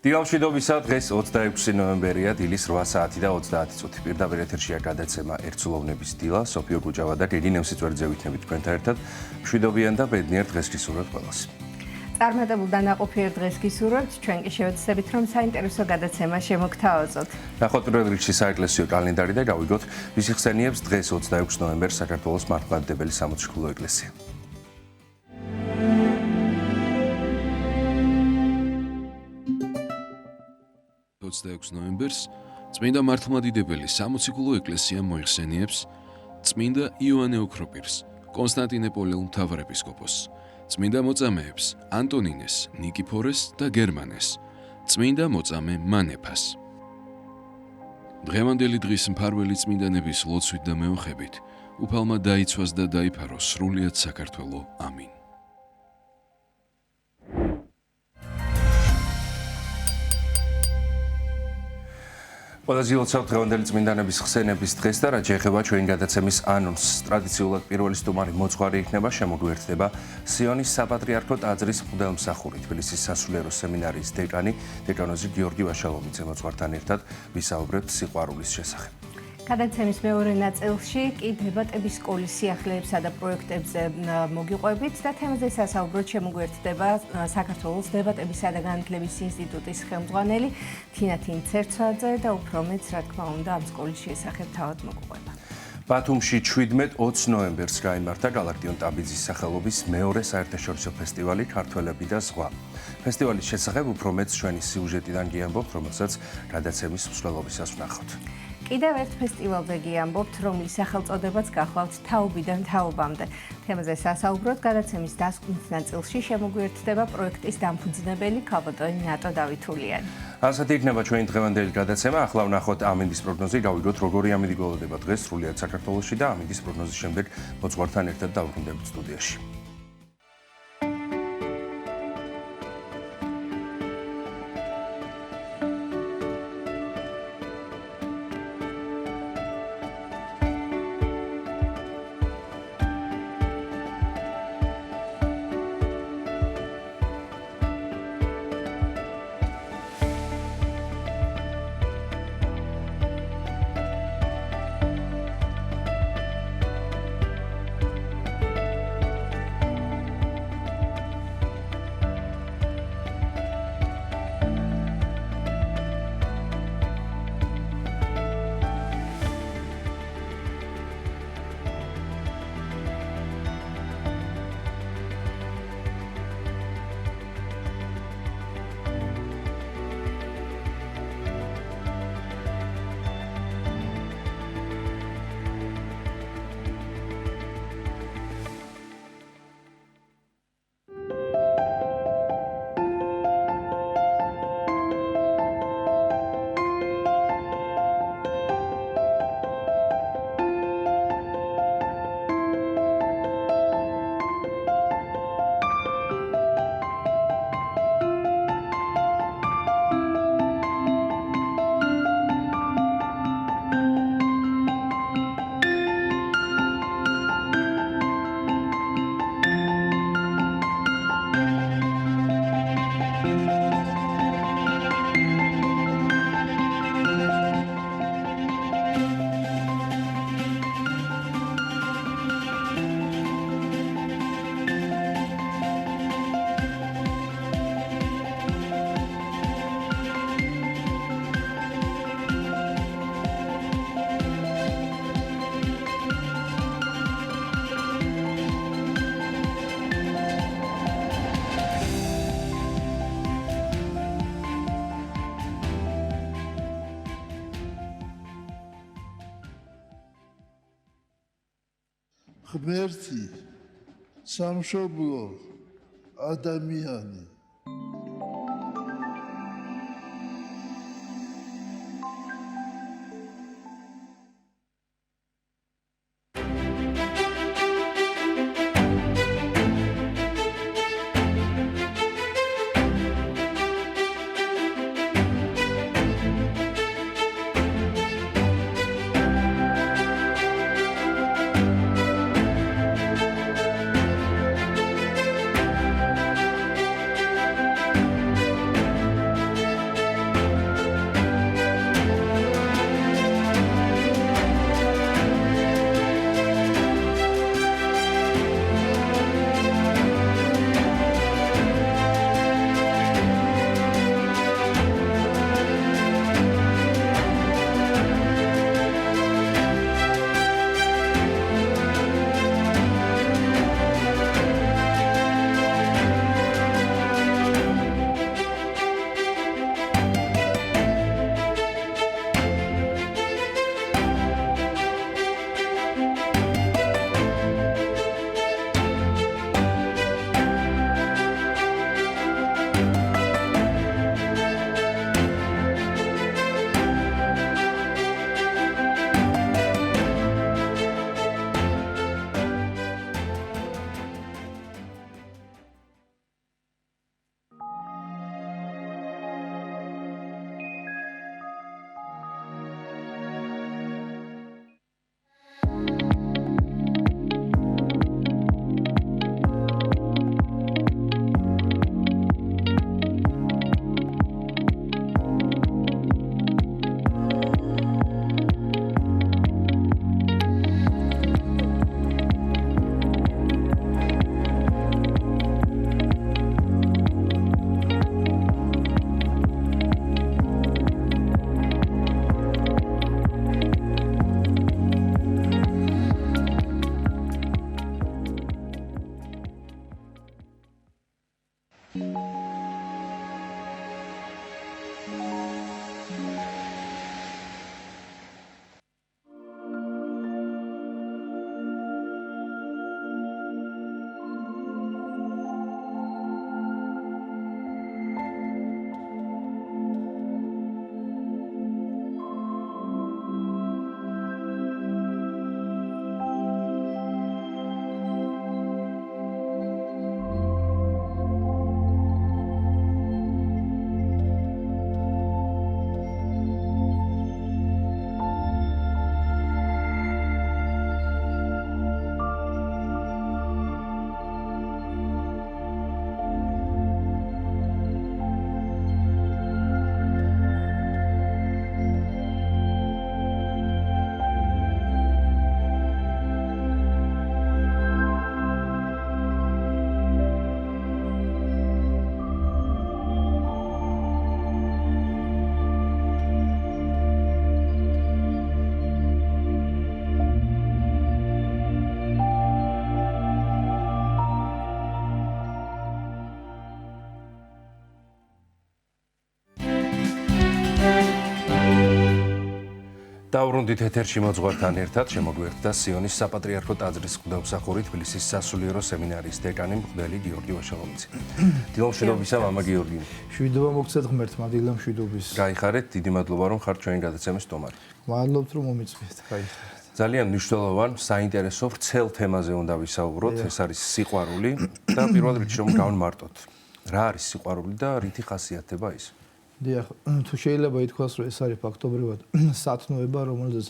დილამშვიდობისა დღეს 26 ნოემბერია დილის 8 საათი და 30 წუთი. Პირდაპირ ეთერშია გადაცემა ერთსულოვნების დილა. სოფიო გუჯავა და გეგი ნემსიწვერძე ვიქნებით თქვენთან ერთად. მშვიდობიან და ბედნიერ დღეს გისურვებთ ყველას. წარმატებულ და ნაყოფიერ დღეს გისურვებთ. ჩვენ კი შევეცდებით, რომ საინტერესო გადაცემა შემოგთავაზოთ. ნახოთ პირველ რიგში საეკლესიო კალენდარი და გავიგოთ, ვის იხსენიებს დღეს 26 ნოემბერს საქართველოს მართლმადიდებელი სამოციქულო ეკლესია. 26 ნოემბერს წმინდა მართლმადიდებელი სამოციქულო ეკლესია მოიხსენიებს წმინდა იოანე ოქროპირს, კონსტანტინოპოლიელ მთავარეპისკოპოსს, წმინდა მოწამეებს ანტონინეს, ნიკიფორეს და გერმანეს, წმინდა მოწამე მანეფას. დღევანდელი დღის მფარველი წმინდანების ლოცვით და მეოხებით უფალმა დაიცვას და დაიფაროს სრულიად საქართველო. ამინ. ყველაზე ილოცავთ დღევანდელი წმინდანების ხსენების დღეს და რაც შეეხება ჩვენი გადაცემის ანონსს. ტრადიციულად პირველი სტუმარი მოძღვარი იქნება, შემოგვიერთდება სიონის საპატრიარქო ტაძრის მღვდელმსახური, თბილისის სასულიერო სემინარიის დეკანი, დეკანოზი გიორგი ვაშალობიძე მოძღვართან ერთად ვისაუბრებთ სიყვარულის შესახებ. გადაცემის მეორე ნაწილში კი დებატების სკოლის სიახლეებსა და პროექტებზე მოგიყვებით და თემაზე სასაუბროდ შემოგვიერთდება საქართველოს დებატებისა და განათლების ინსტიტუტის ხელმძღვანელი თინათინ ცერცვაძე და უფრო მეც, რა თქმა უნდა, ამ სკოლის შესახებ თავად მოგიყვება. ბათუმში 17-20 ნოემბერს გაიმართა გალაქტიონ ტაბიძის სახელობის მეორე საერთაშორისო ფესტივალი ქართველები და ზღვა. ფესტივალის შესახებ უფრო მეც ჩვენი სიუჟეტიდან გიამბობთ, რომელსაც გადაცემის მსვლელობისას ვნახავთ. კიდევ ერთ ფესტივალზე გიამბობთ, რომლის სახელწოდებაც გახლავთ თაობიდან თაობამდე. თემაზე სასაუბროდ გადაცემის დასკვნით ნაწილში შემოგვიერთდება პროექტის დამფუძნებელი ქალბატონი ნატო დავითულიანი. ასეთი იქნება ჩვენი დღევანდელი გადაცემა. ახლა ვნახოთ ამინდის პროგნოზი, გავიგოთ როგორი ამინდი გველოდება დღეს სრულიად საქართველოში და ამინდის პროგნოზის შემდეგ მოძღვართან ერთად დავბრუნდებით სტუდიაში. ღმერთი, სამშობლო, ადამიანი. დავრუნდით ეთერში მოძღვართან ერთად შემოგვიერთდა სიონის საპატრიარქო ტაძრის მღვდელმსახური თბილისის სასულიერო სემინარიის დეკანი მღვდელი გიორგი ვაშალომიცი. დილომშვიდობისა მამა გიორგი. შვიდობა მოგცეთ ღმერთმა, დილომშვიდობის. გაიხარეთ, დიდი მადლობა რომ ხართ ჩვენი გადაცემის სტუმარი. მადლობთ რომ მომიწვიეთ, გაიხარეთ. ძალიან მნიშვნელოვან, საინტერესო ვრცელ თემაზე უნდა ვისაუბროთ, ეს არის სიყვარული და პირველ რიგში რომ გავმარტოთ. რა არის სიყვარული და რითი ხასიათდება ის? დიახ, თუ შეიძლება ითქვას, რომ ეს არის ფაქტობრივად სათნოება, რომელზეც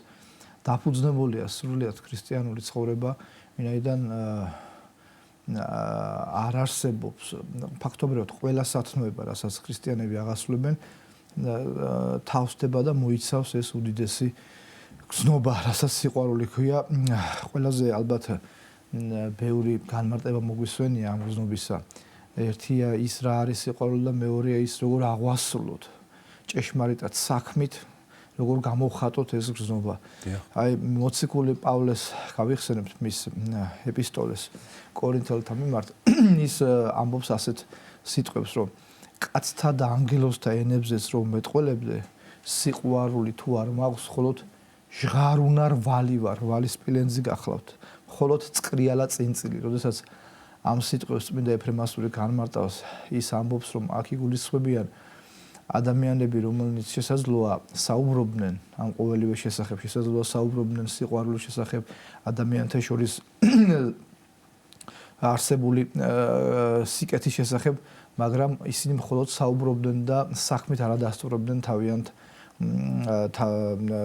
დაფუძნებულია სრულიად ქრისტიანული ცხოვრება, ვინაიდან არ არსებობს ფაქტობრივად ყველა სათნოება, რასაც ქრისტიანები აღასრულებენ, თავსდება და მოიცავს ეს უდიდესი გზნობა, რასაც სიყვარული ქვია. ყველაზე ალბათ ბევრი განმარტება მოგვისვენია ამ გზნობისა. ერთია ის რა არის სიყვარული და მეორეა ის როგორ აღვასრულოთ ჭეშმარიტად საქმით, როგორ გამოვხატოთ ეს გზნობა. აი მოციქული პავლეს გავიხსენებთ მის ეპისტოლეს კორინთელთა მიმართ, ის ამბობს ასეთ სიტყვებს, რომ კაცთა და ანგელოზთა ენებზეც რომ მეტყველებდე, სიყვარული თუ არ მაქვს, მხოლოდ ჟღარუნარ ვალი ვარ, ვალის სპილენძი გახლავთ, მხოლოდ წკრიალა წინწილი. როდესაც ამ სიტყვებს წმინდა ეფრემასური განმარტავს, ის ამბობს, რომ აქ იგულისხმებიან ადამიანები, რომელნიც შესაძლოა საუბრობდნენ ამ ყოველივე შესახებ, შესაძლოა საუბრობდნენ სიყვარულის შესახებ, ადამიანთა შორის არსებული სიკეთის შესახებ, მაგრამ ისინი მხოლოდ საუბრობდნენ და საქმით არ ადასტურებდნენ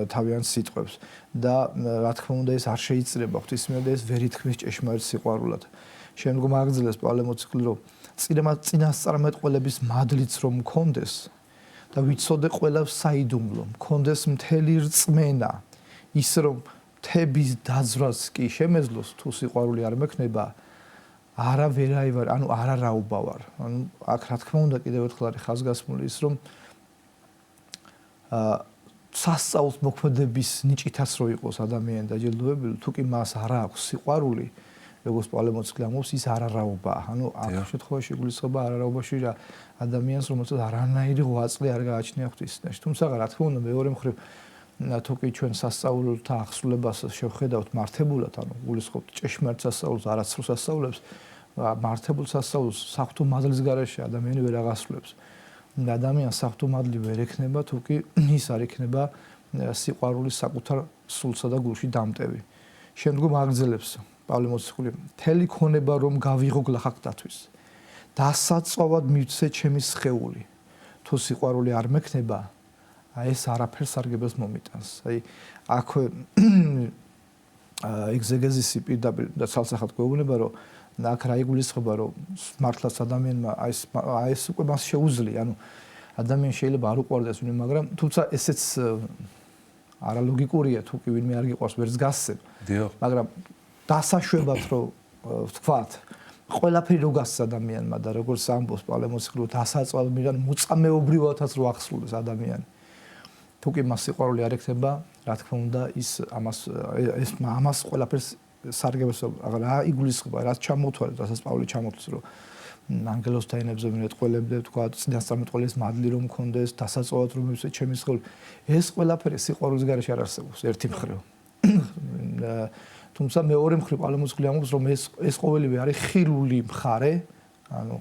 თავიანთ სიტყვებს და რა თქმა უნდა ეს არ შეიძლება ღვთისმიერ და ეს ვერ ითქმის ჭეშმარიტ სიყვარულად. შემდგომ აგრძელებს პავლე მოციქული, რომ წინასწარმეტყველების მადლიც რომ მქონდეს და ვიცოდე ყველას საიდუმლო, მქონდეს მთელი რწმენა, ის რომ მთების დაძვრას კი შემეძლოს, თუ სიყვარული არ მექნება, არა ვერაივარ, ანუ არა რაუბავარ. ანუ აქ რა თქმა უნდა კიდევ ერთხელ არის ხაზგასმული ის, რომ სასწაულს მოქმედების ნიჭითაც რო იყოს ადამიანი დაჯილდოებული, თუ კი მას არ აქვს სიყვარული, როგორც პავლე მოციქული ამბობს, ის არარაობაა. ანუ ამ შემთხვევაში გულისხმობა არარაობაში რა ადამიანს, რომელსაც არანაირი ღვაწლი არ გააჩნია ღვთისმიერში. თუმცა რა თქმა უნდა, მეორე მხრივ თუ კი ჩვენ სასწაულთა აღსრულებას შევხედავთ მართებულად, ანუ გულისხმობთ ჭეშმარიტ სასწაულს, არაცრუ სასწაულებს, მართებულ სასწაულს საღვთო მადლის გარეშე ადამიანი ვერ აღასრულებს. ადამიანს საღვთო მადლი ვერ ექნება, თუ კი ის არ იქნება სიყვარულის საკუთარ სულსა და გულში დამტევი. შემდგომ აგრძელებს პავლე მოციქული, მთელი ქონება რომ გავიღო გლახაკთათვის, დასაწვავად მივცე ჩემი სხეული. თუ სიყვარული არ მექნება, ეს არაფერს სარგებელს მომიტანს. აი აქვე ეგზეგეზისი პირდაპირ და ცალსახად გვეუბნება, რომ აქ რა იგულისხმება, რომ მართლაც ადამიანმა აი ეს უკვე მას შეუძლია, ანუ ადამიანს შეიძლება არ უყვარდეს ვინმე, მაგრამ თუმცა ესეც არალოგიკურია, თუ კი ვინმე არ გიყვარს, ვერც გასცემ. მაგრამ დასაშვებად რომ ვთქვათ, ყველაფერი რო გასცეს ადამიანმა და როგორც ამბობს პავლე მოციქული, დასაწვავად მოწამეობრივადაც რო ახსრულდეს ადამიანი. თუ კი მას სიყვარული არ ექნება, რა თქმა უნდა, ამას ყველაფერს სარგებელს რა იგულისხმება, რაც ჩამოთვალეს, რასაც პავლე ჩამოთვალეს, რომ ანგელოზთა ენებზე მეტყველებდე, თქვა წინასწარმეტყველის მადლი რომ მქონდეს, დასაწვავად რომ მივცე ჩემი სხეული. ეს ყველაფერი სიყვარულის გარეშე არ არსებობს ერთი მხრივ. თუმცა მეორე მხრივ პავლე მოციქული ამბობს, რომ ეს ყოველივე არის ხილული მხარე, ანუ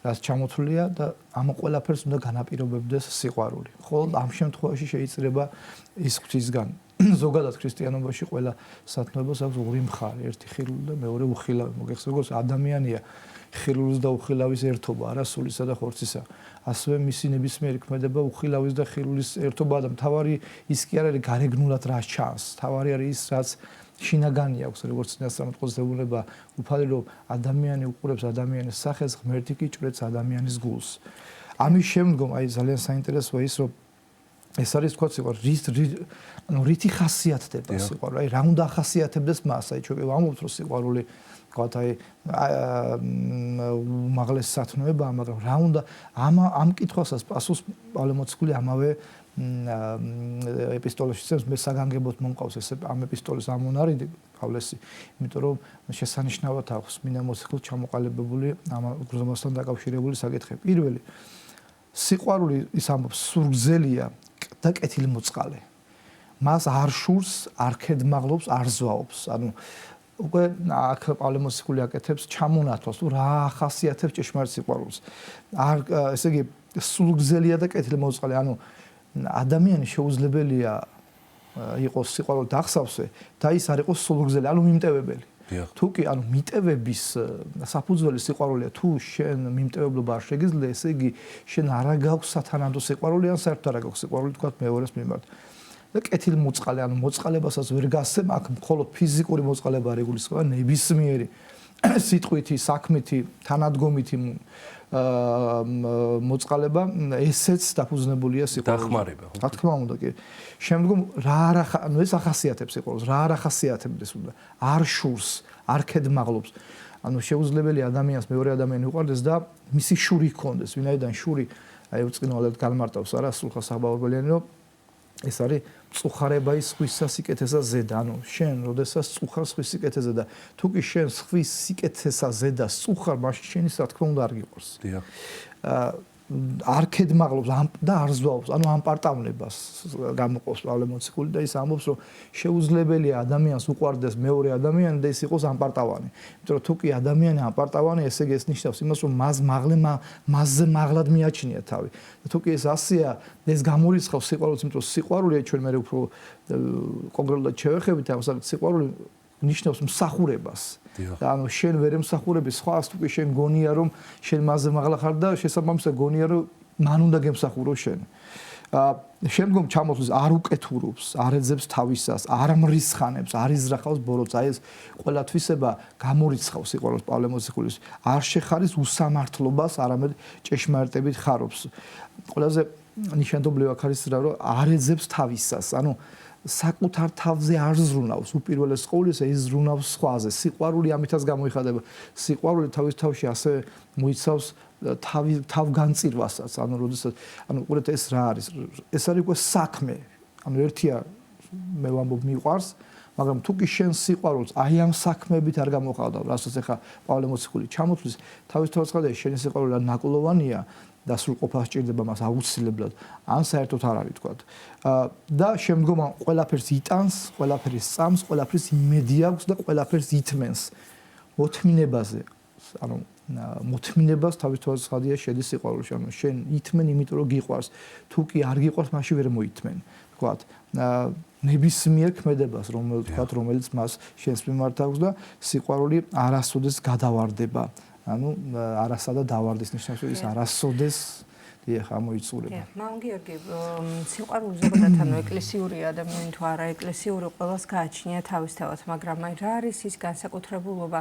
რაც ჩამოთვლია და ამ ყველაფერს უნდა განაპირობებდეს სიყვარული. ხოლო ამ შემთხვევაში შეიძლება ის ღვთისგან ზოგადად ქრისტიანობაში ყველა სათნოებას აქვს ორი მხარე, ერთი ხილული და მეორე უხილავი. მოგეხსენებათ, როგორც ადამიანია ხილულის და უხილავის ერთობა, არა სულისა და ხორცისა. ასევე მისი ნებისმიერი ქმედება უხილავის და ხილულის ერთობაა და მთავარი ის კი არ არის გარეგნულად რაც ჩანს. მთავარი არის ის, რაც შინაგანი აქვს, როგორც წინასწარმეტყველის დებულება, უფალი რომ ადამიანი უყურებს ადამიანის სახეს, ღმერთი კი ჭვრეტს ადამიანის გულს. ამის შემდგომ აი ძალიან საინტერესოა ის, რომ ეს არის თქვა სიყვარული, რითი ხასიათდება სიყვარული, აი რა უნდა ახასიათებდეს მას, აი ჩვენ ვამბობთ რომ სიყვარული თქვათ აი უმაღლესი სათნოებაა, მაგრამ რა უნდა ამ კითხვასაც პასუხს პავლე მოციქული ამავე ეპისტოლეში წევს, მე საგანგებოდ მომყავს ეს ამ ეპისტოლის ამონარიდი პავლესი, იმიტომ რომ შესანიშნავად აქვს მინდა მოციქულს ჩამოყალიბებული ამ გზნობასთან დაკავშირებული საკითხი. პირველი, სიყვარული ის ამბობს სურგზელია და კეთილმოწყალე. მას არ შურს, არ ქედმაღლობს, არ ზვაობს. ანუ უკვე აქ პავლე მოციქული აკეთებს ჩამონათვალს, თუ რა ახასიათებს ჭეშმარიტ სიყვარულს. არ ესე იგი სულგზელია და კეთილმოწყალე, ანუ ადამიანი შეუძლებელია იყოს სიყვარულით აღსავსე და ის არ იყოს სულგზელი, ანუ მიმტევებელი. თუ კი ანუ მიტევების საფუძველი სიყვარულია, თუ შენ მიმტევებლობა არ შეგიძლია, ესე იგი შენ არა გაქვს სათანადო სიყვარული, ან საერთოდ არა გაქვს სიყვარული თქვა მეორეს მიმართ. და კეთილმოწყალე, ანუ მოწყალებასაც ვერ გასცემ, აქ მხოლოდ ფიზიკური მოწყალება რეგულირდება, ნებისმიერი სიტყვითი, საქმითი, თანადგომითი მოწყალება, ესეც დაფუძნებულია სიყვარულზე. დახმარება. რა თქმა უნდა, კი. შემდგომ რა ანუ ეს ახასიათებს სიყვარულს, რა არ ახასიათებდეს უნდა. არ შურს, არ ქედმაღლობს. ანუ შეუძლებელი ადამიანს მეორე ადამიანი უყვარდეს და მისი შური ჰქონდეს, ვინაიდან შური აი უწყინვალედ განმარტავს არა სულხა საბაურბელიანი, რომ ეს არის წუხარება ის სხვისა სიკეთესა ზედა. ანუ შენ როდესაც წუხარ სხვის სიკეთეზე და თუ კი შენ სხვის სიკეთესა ზედა წუხარ, მაშინ შენი რა თქმა უნდა არ გიყვარს. დიახ. არ ქედმაღლობს და არ ზვაობს, ანუ ამ პარტავნებას გამოყობს პავლე მოციქული და ის ამბობს, რომ შეუძლებელია ადამიანს უყვარდეს მეორე ადამიანი და ის იყოს ამპარტავანი. იმიტომ რომ თუ კი ადამიანი ამპარტავანი, ესე იგი ეს ნიშნავს იმას, რომ მასზე მაღლად მიაჩნია თავი. და თუ კი ეს ასეა, ეს გამორიცხავს სიყვარულს, იმიტომ რომ სიყვარულია ჩვენ მე უფრო კონკრეტულად შევეხებით, ამასაკ სიყვარული ნიშნავს მსახურებას. და ანუ შენ ვერ ემსახურები სხვას, თუ კი შენ გონია რომ შენ მასზე მაღლა ხარ და შესაბამისად გონია რომ მან უნდა გემსახურო შენ. შემდგომ ჩამოთვლის არ უკეთურობს, არ ეძებს თავისას, არ მრისხანებს, არ იზრახავს ბოროტს. აი ეს ყველა თვისება გამორიცხავს სიყვარულს პავლე მოციქულის. არ შეხარის უსამართლობას, არამედ ჭეშმარიტებით ხარობს. ყველაზე ნიშანდობლივ აქ არის რა, რომ არ ეძებს თავისას. ანუ საკუთარ თავზე არ ზრუნავს, უპირველეს ყოვლისა ის ზრუნავს სხვაზე. სიყვარული ამითაც გამოიხატება. სიყვარული თავის თავში ასე მოიცავს თავგანწირვასაც. ანუ როდესაც ანუ უყურეთ ეს რა არის? ეს არის უკვე საქმე. ანუ ერთია მე ვამბობ მიყვარს, მაგრამ თუ კი შენ სიყვარულს აი ამ საქმეებით არ გამოხატავ, რასაც ახლა პავლე მოციქული ჩამოთვლის, თავისთავად ხდება შენი სიყვარული ნაკოლოვანია. და სრულყოფა სჭირდება მას აუცილებლად, ან საერთოდ არ არის თქვა. და შემდგომ ყველაფერს იტანს, ყველაფერს წამს, ყველაფერს იმედი აქვს და ყველაფერს ითმენს. მოთმინებაზე, ანუ მოთმინებას თავისთავად ხადია შედის სიყვარულში, ანუ შენ ითმენ, იმიტომ რომ გიყვარს. თუ კი არ გიყვარს, მაშინ ვერ მოითმენ. თქვა. ნებისმიერ ქმედებას, რომელიც მას შენს მიმართ აქვს და სიყვარული არასოდეს გადავარდება. ანუ არასა და დავარდეს ნიშნავს, რომ ის არასოდეს დიახ ამოიწურება. მაგრამ გიორგი, სიყვარული ზოგადად ანუ ეკლესიური ადამიანი თუ არა ეკლესიური ყველას გააჩნია თავისთავად, მაგრამ აი რა არის ის განსაკუთრებულობა,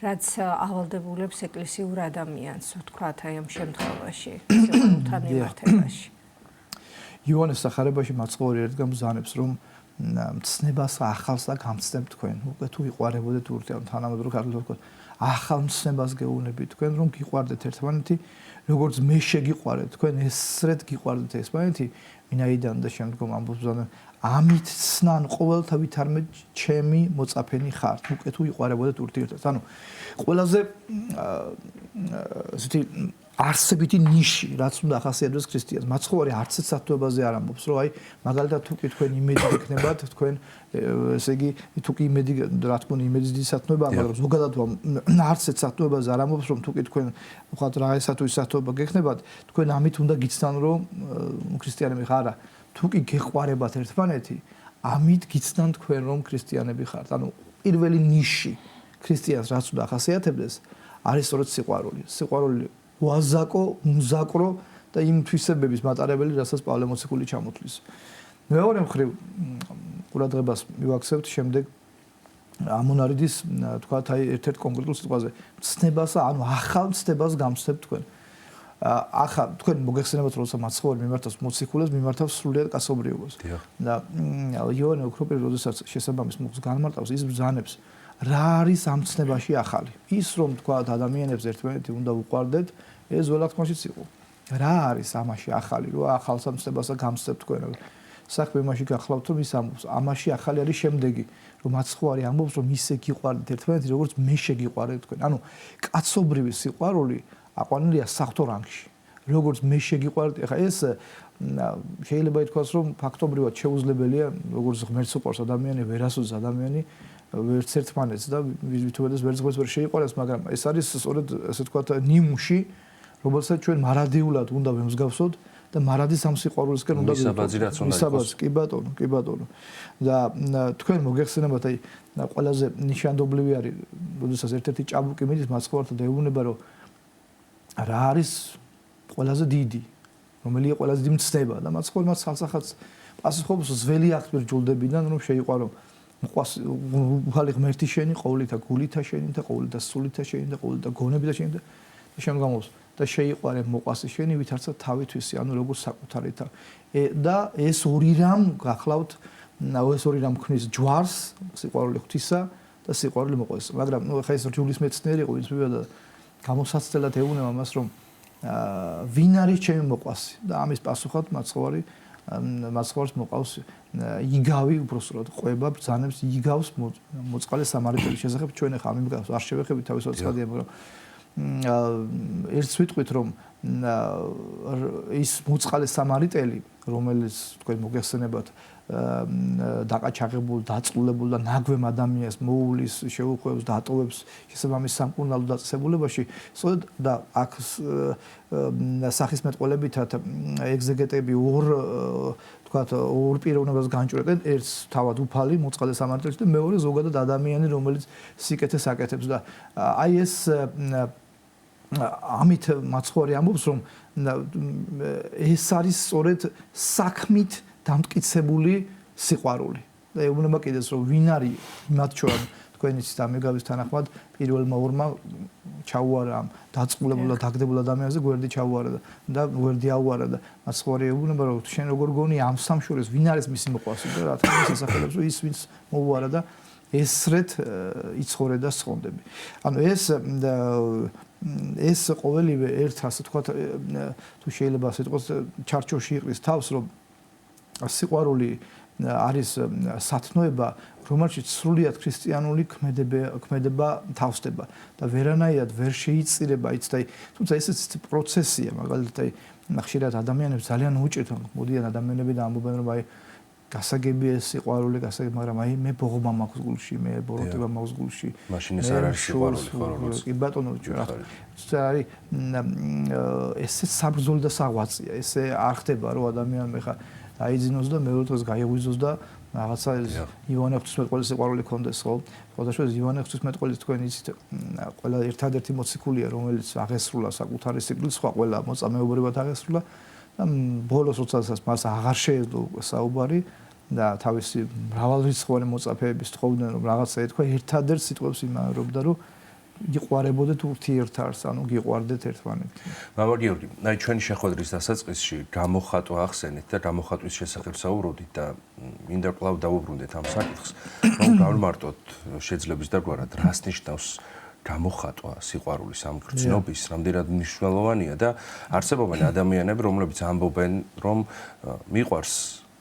რაც ავალდებულებს ეკლესიურ ადამიანს, ვთქვათ, აი ამ შემთხვევაში, სიყვარულთან მიმართებაში. იოანეს სახარებაში მაცხოვრი ერთგან ბრძანებს, რომ მცნებას ახალს და გამცნებ თქვენ. უკვე თუ იყარებოდეთ ურთიერთობ თანამედროვე ქართულად ვთქვათ, ახალ მცნებას გეუბნებით თქვენ, რომ გიყვარდეთ ერთმანეთი, როგორც მე შეგიყვარეთ თქვენ, ესრეთ გიყვარდეთ ერთმანეთი, ვინაიდან და შემდგომ ამბობს ბრძანა, ამით ცნან ყოველთა ვითარმე ჩემი მოწაფენი ხართ. უკვე თუ იყარებოდეთ ურთიერთობას. ანუ ყველაზე ესეთი არსებითი ნიში, რაც უნდა ახასიათოს ქრისტიანს. მაცხოვარი არც ერთ სათნოებაზე არ ამბობს, რომ აი მაგალითად თუ კი თქვენ იმედი გქნებათ, თქვენ ესე იგი თუ კი იმედი რა თქმა უნდა იმედის დიდი სათნოებაა, მაგრამ ზოგადად არც ერთ სათნოებაზე არ ამბობს, რომ თუ კი თქვენ ვთქვათ რა ესა თუ ის სათნოება გქნებათ, თქვენ ამით უნდა გიცნან, რომ ქრისტიანები ხარ. არა, თუ კი გეყვარებათ ერთმანეთი, ამით გიცნან თქვენ, რომ ქრისტიანები ხართ. ანუ პირველი ნიში ქრისტიანს რაც უნდა ახასიათებდეს, არის სწორედ სიყვარული. სიყვარული უაზაკო, უმზაკრო და იმ თვისებების მატარებელი, რასაც პავლე მოციქული ჩამოთვლის. მეორე მხრივ ყურადღებას მივაქცევთ შემდეგ ამონარიდის, თქვათ, აი ერთ-ერთ კონკრეტულ სიტყვაზე, მცნებას, ანუ ახალ მცნებას გამცნებ თქვენ. ახლა თქვენ მოგეხსენებათ, როცა მაცხოვარი მიმართავს მოციქულებს, მიმართავს სრულიად კაცობრიობას. და იოანე ოქროპირი, როდესაც შესაბამის მოხს განმარტავს, ის ბრძანებს რა არის ამ ცნებაში ახალი? ის რომ თქვათ ადამიანებს ერთმანეთი უნდა უყვარდეთ, ეს ველათქმაშიც იყო. რა არის ამაში ახალი, რომ ახალ სამცნებასა გამცნებ თქვენ? საქმე იმაში გახლავთ, რომ ის ამბობს, ამაში ახალი არის შემდეგი, რომ მაცხოვარი ამბობს, რომ ისე გიყვარდეთ ერთმანეთი, როგორც მე შეგიყვარეთ თქვენ. ანუ კაცობრივი სიყვარული აყვანილია საღვთო რანგში. როგორც მე შეგიყვარეთ, ეხლა ეს შეიძლება ითქვას, რომ ფაქტობრივად შეუძლებელია, როგორც ღმერთს უყვარს ადამიანი, ვერასოდეს ადამიანი ვერც ერთმანეთს და ვითომედეს ვერც ღმერთს ვერ შეიყვარეს, მაგრამ ეს არის სწორედ ესე ვთქვათ ნიმუში, რომელსაც ჩვენ მარადიულად უნდა ვემსგავსოთ და მარადის ამ სიყვარულისკენ უნდა ვისაბაძი, კი ბატონო, კი ბატონო. და თქვენ მოგეხსენებათ, აი ყველაზე ნიშანდობლივი არის, როდესაც ერთ-ერთი ჭაბუკი მიდის მაცხოვართან და ეუბნება, რომ რა არის ყველაზე დიდი, რომელია ყველაზე დიდი მცნება და მაცხოვარმა ცალსახაც პასუხობს ძველი აღთქმის ჯულდებიდან, რომ შეიყვარო მყვას უხალი ღმერთი შენი, ყოვლითა გულითა შენი და ყოვლითა სულითა შენი და ყოვლითა გონებითა შენი და შემდგომობს და შეიყვარე მოყვასი შენი, ვითარცა თავითვისი, ანუ როგორც საკუთარი თავი. და ეს ორი რამ გახლავთ, ეს ორი რამ ქმნის ჯვარს, სიყვარული ღვთისა და სიყვარული მოყვასის. მაგრამ ნუ ხა ეს რჯულის მეცნიერი იყო, ის მივიდა გამოსაცდელად ეუბნება მას, რომ ვინ არის ჩემი მოყვასი და ამის პასუხად მაცხოვარს მოყავს იგავი უბრალოდ ყვება ბრძანებს იგავს მოწყალე სამარიტელის შესახებ ჩვენ ახლა ამ იმას არ შევეხებით თავისუფალ ცხადია მაგრამ ერთს ვიტყვით რომ ის მოწყალე სამარიტელი რომელიც თქვენ მოგეხსენებათ დაყაჩაღებულ, დაწყულებულ და ნაგვემ ადამიანს მოუვლის, შეუხვევს და ატოვებს შესაბამის სამკურნალო დაწესებულებაში, სწორედ და აქ სახისმეტყველებითად ეგზეგეტები ორ პიროვნებას განჭვრეტენ, ერთს თავად უფალი, მოწყალე სამართლში და მეორე ზოგადად ადამიანი, რომელიც სიკეთეს აკეთებს და აი ეს ამით მაცხოვარი ამბობს, რომ ეს არის სწორედ საქმით დამტკიცებული სიყვარული. და ეუბნება კიდეც რომ ვინ არის მათ შორის თქვენიც და მეგავის თანახმად პირველმა ორმა ჩაუარა ამ დაწყულებულ და დაგდებულ ადამიანზე გვერდი ჩაუარა და გვერდი აუარა და მაცხოვარი ეუბნება რომ შენ როგორ გონი ამ სამ შორის ვინ არის მისი მოყვასი და რა თქმა უნდა სასახელებს რომ ის ვინც მოუარა და ესრეთ იცხოვრე და სხონდები. ანუ ეს ყოველივე ერთ ასე თქვა თუ შეიძლება ასე თქვა ჩარჩოში იყვის თავს რომ სიყვარული არის სათნოება, რომელშიც სრულიად ქრისტიანული ქმედება თავსდება და ვერანაირად ვერ შეიწირება იცი, თუმცა ესეც პროცესია, მაგალითად ხშირად ადამიანებს ძალიან უჭირთ, მოდიან ადამიანები და ამბობენ რომ აი გასაგებია ეს სიყვარული, გასაგებია, მაგრამ აი მე ბოღმა მაქვს გულში, მე ბოროტება მაქვს გულში. მაშინ ეს არ არის სიყვარული, ხო როგორც. კი ბატონო, რა არის ესე საბრძოლო და საღვაწია, ესე არ ხდება რომ ადამიანმა ხა აიძინოს და მეორე დღეს გაიღვიძოს და რაღაცა ივანე ღვთისმეტყველის სიყვარული ქონდეს, ხო? ხოდაშუა ივანე ღვთისმეტყველის თქვენ იცით, ყველა ერთადერთი მოციქულია, რომელიც აღესრულა საკუთარი სიკვდილს, სხვა ყველა მოწამეობრივად აღესრულა და ბოლოს როდესაც მას აღარ შეეძლო საუბარი და თავისი მრავალრიცხოვანი მოწაფეების თხოვდნენ, რომ რაღაცა ეთქვა, ერთადერთ სიტყვებს იმეორებდა, რომ გიყვარებოდეთ ურთიერთარს, ანუ გიყვარდეთ ერთმანეთს. მამა გიორგი, აი ჩვენი შეხვედრის დასაწყისში გამოხატვა ახსენეთ და გამოხატვის შესახებ საუბრობდით და მინდა კვლავ დავუბრუნდეთ ამ საკითხს, რომ გავმარტოთ შეძლების დაგვარად რას ნიშნავს გამოხატვა სიყვარულის ამ გრძნობის, რამდენად მნიშვნელოვანია და არსებობენ ადამიანები, რომლებიც ამბობენ, რომ მიყვარს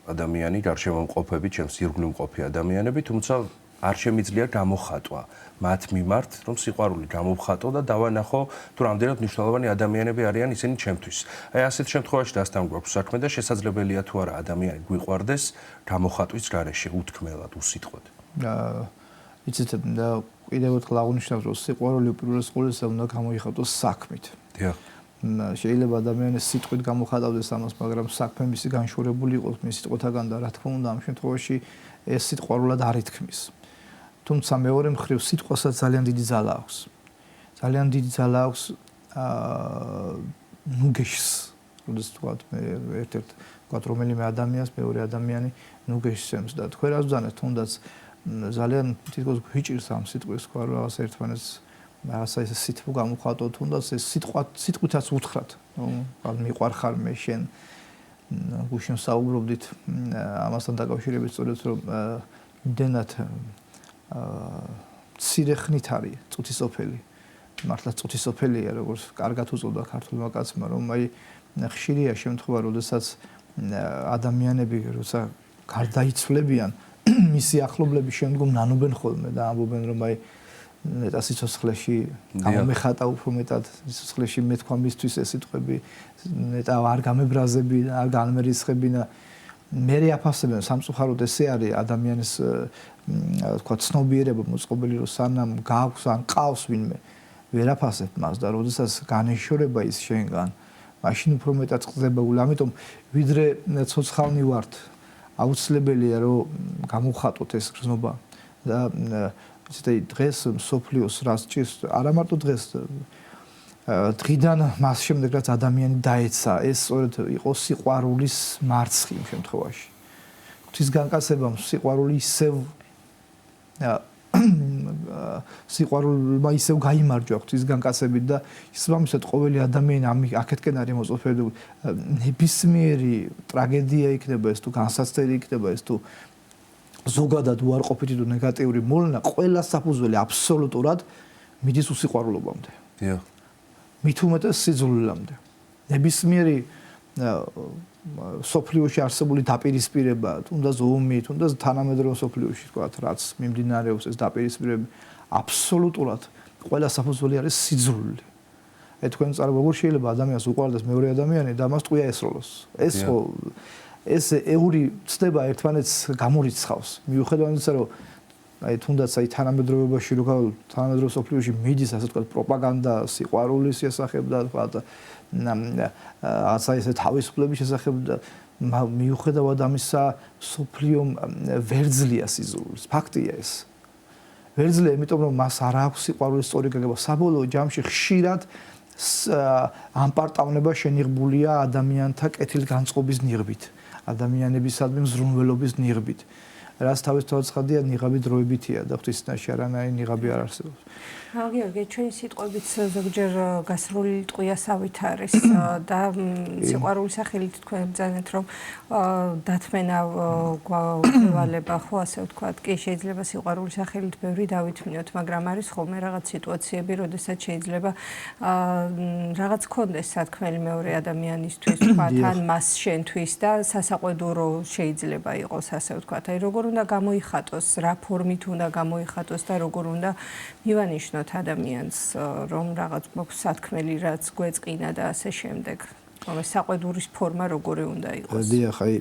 ადამიანი, გარშემომყოფები, ჩემს ირგვლივ მყოფი ადამიანები, თუმცა არ შემიძლია გამოხატვა მათ მიმართ, რომ სიყვარული გამოვხატო და დავანახო, თუ რამდენად მნიშვნელოვანი ადამიანები არიან ისინი ჩემთვის. აი ასეთ შემთხვევაში დასთან გვაქვს საქმე და შესაძლებელია თუ არა ადამიანი გვიყვარდეს გამოხატვის გარეშე, უთქმელად, უსიტყვოდ. იცით, კიდევ ერთხელ აღნიშნავს, რომ სიყვარული უპირველეს ყოვლისა უნდა გამოიხატოს საქმით. დიახ. შეიძლება ადამიანის სიტყვით გამოხატავდეს ამას, მაგრამ საქმე მისი განშორებული იყოს მის სიტყვათაგან და რა თქმა უნდა ამ შემთხვევაში ეს სიყვარულად არ ითქმის. თუმცა მეორე მხრივ სიტყვასაც ძალიან დიდი ძალა აქვს. ძალიან დიდი ძალა აქვს ნუგეშს, როდესაც თქვა მე ერთ-ერთ თქვა რომელიმე ადამიანს მეორე ადამიანი ნუგეშს ემს და თქვენ რა ვძანეთ, თუნდაც ძალიან თითქოს გვიჭირს ამ სიტყვის თქვა რომ რაღაც ერთმანეთს რაღაცა ეს სიტყვა გამოხატო, თუნდაც ეს სიტყვითაც უთხრათ, რომ მიყვარხარ მე შენ გუშინ საუბრობდით ამასთან დაკავშირებით სწორედ რომ იმდენად მცირე ხნით არის წუთისოფელი. მართლა წუთისოფელია, როგორც კარგად უწოდა ქართულმა კაცმა, რომ აი ხშირია შემთხვევა, როდესაც ადამიანები როცა გარდაიცვლებიან, მისი ახლობლების შემდგომ ნანობენ ხოლმე და ამბობენ, რომ აი ნეტა სიცოცხლეში გამომეხატა უფრო მეტად სიცოცხლეში მეთქვა მისთვის ეს სიტყვები ნეტა არ გამებრაზები არ განმერისხებინა მე აფასებენ სამწუხაროდ ესე არის ადამიანის თქვა ცნობიერება მოწყობილი რომ სანამ გაქვს ან ყავს ვინმე ვერაფასებ მას და როდესაც განეშორება ის შენგან მაშინ უფრო მეტად წდება გული ამიტომ ვიდრე ცოცხალნი ვართ აუცილებელია რომ გამოვხატოთ ეს გრძნობა და ისეთი დღეს სოფლიოს რაც ჭირს არა მარტო დღეს დღიდან მას შემდეგ რაც ადამიანი დაეცა ეს სწორედ იყო სიყვარულის მარცხი იმ შემთხვევაში ღვთის განკაცებამ სიყვარული ისევ სიყვარულმა ისევ გაიმარჯვა ღვთის განკაცებით და ისლამისად ყოველი ადამიანი აქეთკენ არის მოწოდებული ნებისმიერი ტრაგედია იქნება ეს თუ განსაცდელი იქნება ეს თუ ზოგადად უარყოფითი თუ ნეგატიური მოვლენა ყველა საფუძველი აბსოლუტურად მიდის უსიყვარულობამდე. დიახ. მით უმეტეს სიძულვილამდე. ნებისმიერი სოფლიოში არსებული დაპირისპირება, თუნდაც ომი, თუნდაც თანამედროვე სოფლიოში თქვათ, რაც მიმდინარეობს ეს დაპირისპირება აბსოლუტურად ყველა საფუძველი არის სიძულვილი. თქვენ წარმოგიდგენთ როგორ შეიძლება ადამიანს უყვარდეს მეორე ადამიანი და მას ტყვია ესროლოს. ეს ეური ცდება ერთმანეთს გამორიცხავს. მიუხედავად იმისა, რომ თუნდაც თანამედროვეობაში როგორ თანამედროვე სოფლიოში მიდის ასე ვთქვათ პროპაგანდა სიყვარულის შესახებ და ვთქვათ ასე თავისუფლების შესახებ და მიუხედავად ამისა სოფლიო ვერძლია სიზულის. ფაქტია ეს. ვერძლია, იმიტომ რომ მას არ აქვს სიყვარულის სწორი გაგება. საბოლოო ჯამში ხშირად ამ პარტავნება შენიღბულია ადამიანთა კეთილგანწყობის ნიღბით. ადამიანებისადმი მზრუნველობის ნიღბით. რაც თავის თავაცხადია ნიღაბი დროებითია და ღვთის წინაშე არანაირი ნიღაბი არ არსებობს. გიორგი, ჩვენი სიტყვებით ზოგჯერ გასრული ტყვიასავით არის და სიყვარულის სახელით თქვენ ბრძანეთ რომ დათმენა გვავალება ხო ასე ვთქვათ, კი შეიძლება სიყვარულის სახელით ბევრი დავითმინოთ, მაგრამ არის ხოლმე რაღაც სიტუაციები, როდესაც შეიძლება რაღაც კონდეს სათქმელი მეორე ადამიანისთვის, ვთქვათ, ან მას შენთვის და სასაყვედურო შეიძლება იყოს ასე ვთქვათ. აი როგორ უნდა გამოიხატოს, რა ფორმით უნდა გამოიხატოს და როგორ უნდა მივანიშნოთ ადამიანს რომ რაღაც მოქვს სათქმელი რაც გვეწყინა და ასე შემდეგ. ეს საყვედურის ფორმა როგორი უნდა იყოს? დიახ, აი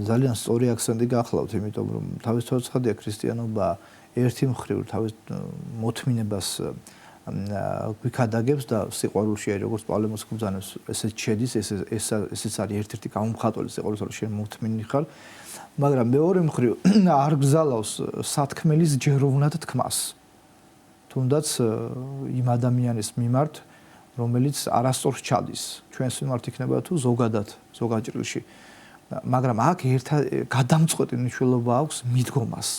ძალიან სწორი აქცენტი გახლავთ, იმიტომ რომ თავის თავაცხადია ქრისტიანობა ერთი მხრივ თავის მოთმინებას გვიქადაგებს და სიყვარულში აი როგორც პავლე მოსკოვძანებს ესეც შედის, ესეც არის ერთ-ერთი გამომხატველი სიყვარულის რომ შენ მოთმინი ხარ. მაგრამ მეორე მხრივ არ გზალავს სათქმელის ჯეროვნად თქმას. თუნდაც იმ ადამიანის მიმართ, რომელიც არასწორს ჩადის, ჩვენს მიმართ იქნება თუ ზოგადად, ზოგად ჭრილში. მაგრამ აქ გადამწყვეტი მნიშვნელობა აქვს მიდგომას.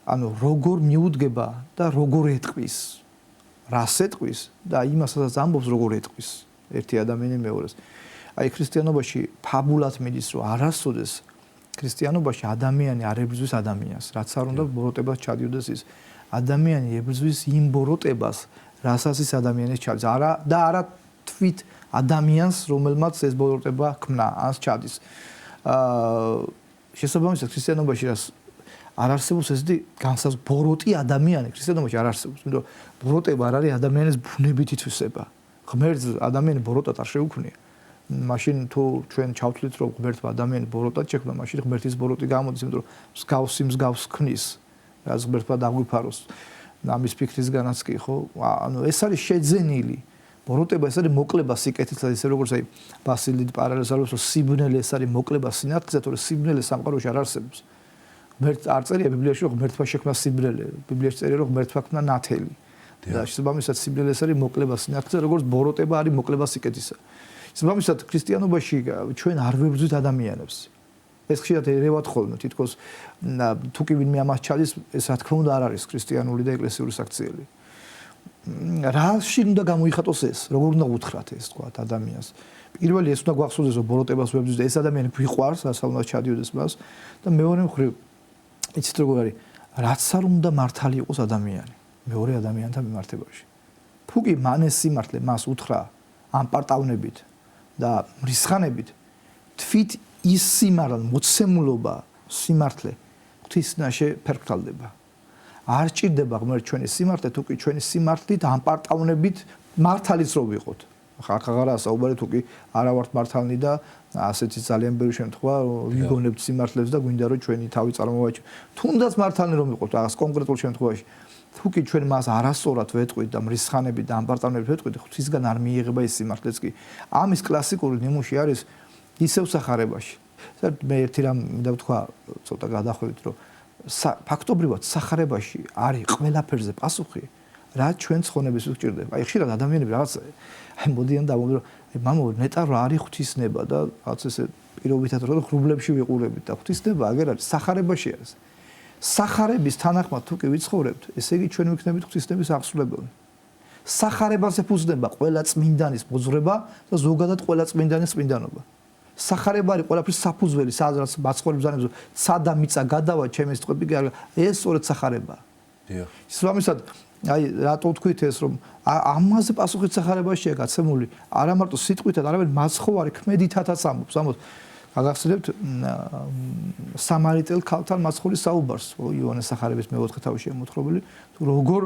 ანუ როგორ მიუდგება და როგორ ეტყვის, რას ეტყვის და იმასაც ამბობს როგორ ეტყვის ერთი ადამიანი მეორეს. აი ქრისტიანობაში ფაბულად მიდის, რომ არასოდეს ქრისტიანობაში ადამიანი არ ებრძვის ადამიანს, რაც არ უნდა ბოროტებას ჩადიოდეს ის. ადამიანი ებრძვის იმ ბოროტებას, რასაც ის ადამიანის ჩადის. და არა თვით ადამიანს, რომელმაც ეს ბოროტება ქმნა, ან ჩადის. შესაბამისად ქრისტიანობაში რას არ არსებობს ესეთი განსაზღვრება ბოროტი ადამიანი ქრისტიანობაში არ არსებობს. იმიტომ რომ ბოროტება არ არის ადამიანის ბუნებითი თვისება. ღმერთს ადამიანი ბოროტად არ შეუქმნია. მაშინ თუ ჩვენ ჩავთვლით რომ ღმერთმა ადამიანი ბოროტად შექმნა, მაშინ ღმერთის ბოროტი გამოდის, იმიტომ რომ მსგავს ქმნის. რაც ღმერთმა დაგვიფაროს ამის ფიქრისგანაც კი ხო ანუ ეს არის შეძენილი ბოროტება ეს არის მოკლება სიკეთით ისე როგორც აი ბასილი პარალელს არის რომ სიბნელე ეს არის მოკლება სინათლეზე თორე სიბნელე სამყაროში არ არსებობს ღმერთ არ წერია ბიბლიაში რომ ღმერთმა შექმნა სიბნელე ბიბლიაში წერია რომ ღმერთმა ქმნა ნათელი და შესაბამისად სიბნელე ეს არის მოკლება სინათლეზე როგორც ბოროტება არის მოკლება სიკეთისა შესაბამისად ქრისტიანობაში ჩვენ არ ვებრძვით ადამიანებს ეს ხშირად ერევათ ხოლმე თითქოს თუ კი ვინმე ამას ჩადის ეს რა თქმა უნდა არ არის ქრისტიანული და ეკლესიური საქციელი. რაში უნდა გამოიხატოს ეს? როგორ უნდა უთხრათ ეს თქვა ადამიანს? პირველი ეს უნდა გვახსოვდეს რომ ბოროტებას ვებრძვის და ეს ადამიანი გვიყვარს, რასაც უნდა ჩადიოდეს მას და მეორე მხრივ იცით როგორ არის? რაც არ უნდა მართალი იყოს ადამიანი მეორე ადამიანთან მიმართებაში. თუ კი მან ეს სიმართლე მას უთხრა ამ პარტავნებით და მრისხანებით თვით ის სიმართლე მოცემულობა სიმართლე ღვთისნაშე ფერფრთალდება. არ ჭირდება ღმერთ ჩვენი სიმართლე, თუ კი ჩვენი სიმართლით ამპარტავნებით მართალიც რო ვიყოთ. ახლა აღარაა საუბარი თუ კი არა ვართ მართალნი და ასეთი ძალიან ბევრი შემთხვევა ვიგონებთ სიმართლეს და გვინდა რომ ჩვენი თავი წარმოვაჩინოთ. თუნდაც მართალნი რომ ვიყოთ რაღაც კონკრეტულ შემთხვევაში თუ კი ჩვენ მას არასწორად ვეტყვით და მრისხანებით და ამპარტავნებით ვეტყვით, ღვთისგან არ მიიღება ის სიმართლეც კი. ამის კლასიკური ნიმუში არის ისევ სახარებაში. მე ერთი რამ მინდა ვთქვა, ცოტა გადახვევით, რომ ფაქტობრივად სახარებაში არის ყველაფერზე პასუხი, რაც ჩვენ ცხონების უჭირდება. აი ხშირად ადამიანები რაღაც მოდიან და მომდრო, მამო, ნეტარ რა არის ღვთისნება და რაღაც ესე პირობითად რომ ღრუბლებში ვიყურებით და ღვთისნება აგერ არის სახარებაში არის. სახარების თანახმად თუ კი ვიცხოვრებთ, ესე იგი ჩვენ ვიქნებით ღვთისნების აღსრულებელი. სახარებაზე ფუძდება ყველა წმინდანის მოძღვრება და ზოგადად ყველა წმინდანის წმინდანობა. სახარება არის ყველაფრის საფუძველი, სადაც მაცხოვრებ ბრძანებს სადა მიწა გადავა ჩემი სიტყვები კი არ ეს სწორედ სახარებაა. დიახ. ისლამისად აი რატო ვთქვით ეს რომ ამაზე პასუხით სახარებაშია გაცემული არა მარტო სიტყვითად, არამედ მაცხოვარი ქმედითათაც ამბობს. გაგახსენებთ სამარიტელ ქალთან მაცხოვრის საუბარს, იოანეს სახარების მე-4 თავში მოთხრობილი, თუ როგორ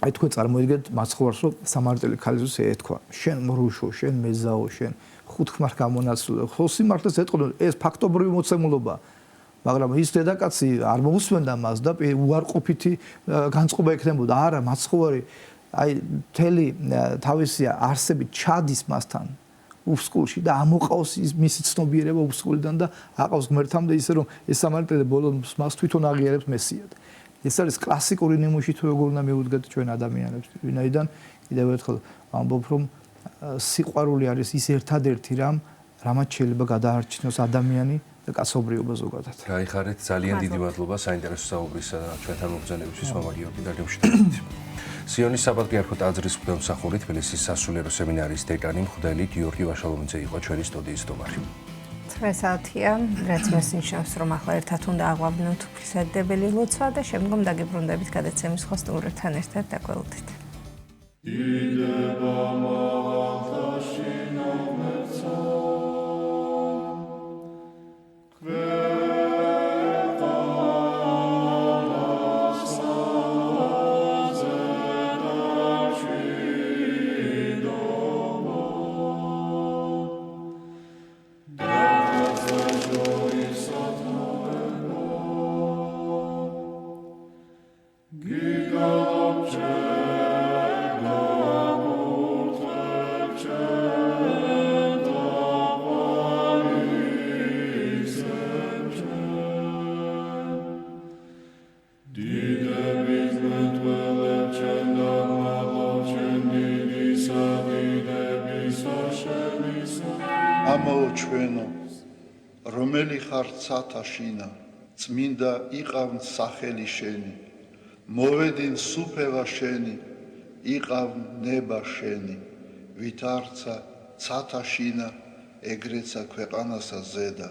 აი თქვენ წარმოიდგენთ მაცხოვარს, რომ სამარიტელი ქალისთვის ეთქვა, შენ მრუშო, შენ მეზაო, შენ ხუთქმარ გამონაცვლო, ხო სიმართლეს ეტყობენ, ეს ფაქტობრივი მოცემულობაა. მაგრამ ის დედაკაცი არ მოусმენდა მას და უარყოფითი განწყობა ექნებოდა. არა, მაცხოვარი აი მთელი თავისი არსებით ჩადის მასთან უსკულში და ამოყავს მისი ცნობიერება უსკულიდან და აყავს ღმერთამდე ისე რომ ეს სამარიტელი ბოლოს მას თვითონ აღიარებს მესიად. ეს არის კლასიკური ნიმუში თუ როგორ უნდა მივუდგეთ ჩვენ ადამიანებს. ვინაიდან კიდევ ერთხელ ამბობ რომ სიყვარული არის ის ერთადერთი რამ, რამაც შეიძლება გადაარჩინოს ადამიანი და კაცობრიობა ზოგადად. გაიხარეთ, ძალიან დიდი მადლობა საინტერესო საუბრისა და ჩვენთან მოგზაურობისთვის, მამა გიორგი დარგემშვიდობით. სიონის საპატრიარქო ტაძრის მღვდელმსახური თბილისის სასულიერო სემინარიის დეკანი მღვდელი გიორგი ვაშალომიძე იყო ჩვენი სტუდიის სტუმარი. 9 საათია, რაც მას ნიშნავს, რომ ახლა ერთად უნდა აღვაბნოთ უფლისადებელი ლოცვა და შემდგომ დაგიბრუნდებით გადაცემის სხვა სტუმრებთან ერთად დაგველოდეთ. ამაო ჩვენო, რომელი ხარ ცათაშინა, წმინდა იყავ სახელი შენი, მოვედინ სუფევა შენი, იყავ ნება შენი, ვით არცა ცათაშინა, ეგრეცა ქვეყანასა ზედა,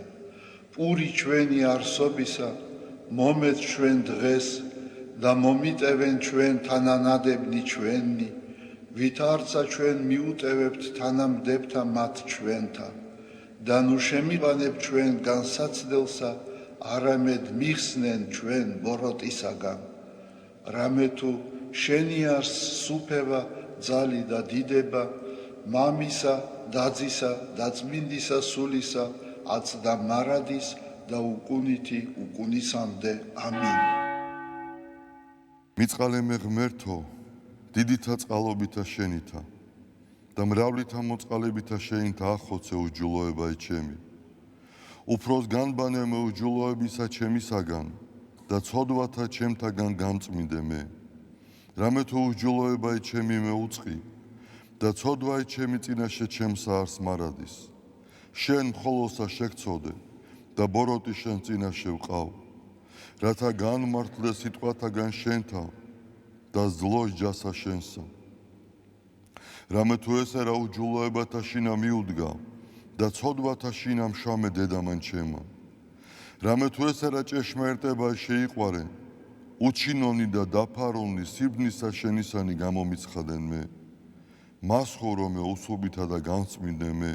პური ჩვენი არსობისა, მომეც ჩვენ დღეს და მომიტევენ ჩვენ თანანადებნი ჩვენი, ვით არცა ჩვენ მიუტევებთ თანამდებთა მათ ჩვენთა და ნუ შემიყანებ ჩვენ განსაცდელსა, არამედ მიხსნენ ჩვენ ბოროტისაგან. რამე თუ შენი არს სუფევა, ძალი და დიდება, მამისა, დაძისა და წმინდისა სულისა, აცდა მარადის და უკუნითი უკუნისამდე. ამინ. მიწყალე მე ღმერთო, დიდითა წყალობითა შენითა და მრავლითა მოწყალებითა შენითა ახოცე უჯულოებაი ჩემი. უფროს განბანე მე უჯულოებისა ჩემისაგან და ცოდვათა ჩემთაგან გამწმინდე მე. რამე თუ უჯულოებაი ჩემი მე უწყი და ცოდვაი ჩემი წინაშე ჩემსა არს მარადის. შენ მხოლოსა შეგწოდე და ბოროტი შენ წინაშე ვყავ, რათა განმართლე სიტყვათაგან შენთა და ზლოს ჯასა შენსა. რამე თუ ესერა უჯულოებათა შინა მიუდგა და ცოდვათა შინა მშამე დედამან ჩემა. რამე თუ ესერა ჭეშმარიტება შეიყვარე, უჩინონი და დაფარონი სიბნისა შენისანი გამომიცხადენ მე. მასხურო მე უსუბითა და განწმინდე მე.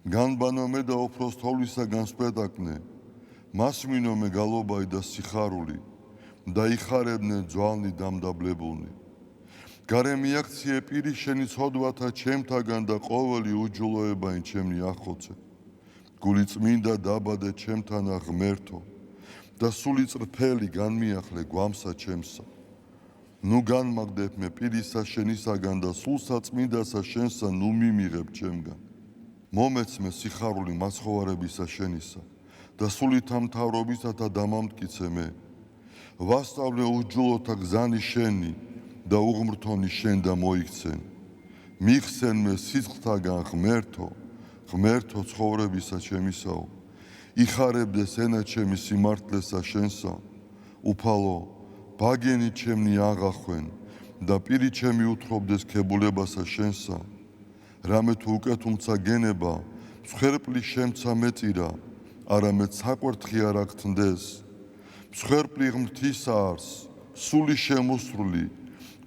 განბანო მე და უფროს თოვლისა განსპეტაკნე. მასმინო მე გალობაი და სიხარული. და იხარებდნენ ძვალნი დამდაბლებულნი. გარე მიაქციე პირი შენი ცოდვათა ჩემთაგან და ყოველი უჯულოებანი ჩემნი ახოცე. გული წმინდა დაბადე ჩემთანა ღმერთო და სული წრფელი განმიახლე გვამსა ჩემსა. ნუ განმაგდებ მე პირისა შენისაგან და სულსა წმინდასა შენსა ნუ მიმიღებ ჩემგან. მომეცმე სიხარული მაცხოვარებისა შენისა და სულით ამთავრობისათა დამამტკიცე მე. ვასწავლე უჯულოთა გზანი შენი და უღმრთონი შენ და მოიქცენ. მიხსენ მე სიცხთაგან ღმერთო, ღმერთო ცხოვრებისა ჩემისაო. იხარებდეს ენა ჩემი სიმართლესა შენსა. უფალო, ბაგენი ჩემნი აღახვენ და პირი ჩემი უთხრობდეს ქებულებასა შენსა. რამე თუ უკეთ უმცა გენება, მსხვერპლი შემცა მეტირა, არამედ საკვერთხი არ აქთნდეს. მსხვერპლი ღმრთისა არს, სული შემოსრული,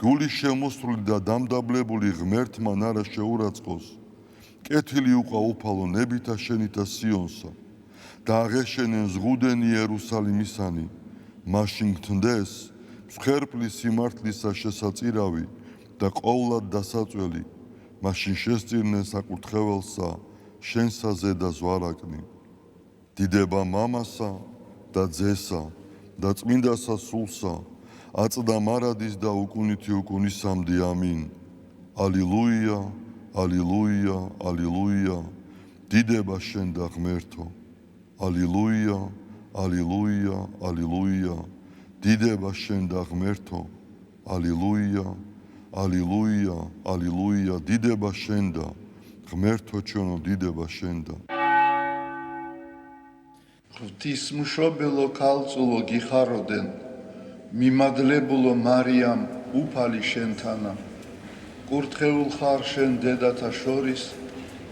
გული შემოსრული და დამდაბლებული ღმერთმა არა შეურაცხყოს. კეთილი უყვა უფალო ნებითა შენითა სიონსა და აღეშენენ ზღუდენი იერუსალიმისანი. მაშინ გთნდეს მსხვერპლი სიმართლისა შესაწირავი და ყოვლად დასაწველი. მაშინ შესწირნენ საკურთხეველსა შენსა ზედა ზვარაკნი. დიდება მამასა და ძესა და წმინდასა სულსა აწდა მარადის და უკუნითი უკუნისამდე ამინ. ალილუია, ალილუია, ალილუია. დიდება შენ და ღმერთო. ალილუია, ალილუია, ალილუია. დიდება შენ და ღმერთო. ალილუია, ალილუია, ალილუია. დიდება შენ და ღმერთო ჩვენო დიდება შენ და. ღვთისმშობელო ქალწულო გიხაროდენ, მიმადლებულო მარიამ უფალი შენთანა. კურთხეულ ხარ შენ დედათა შორის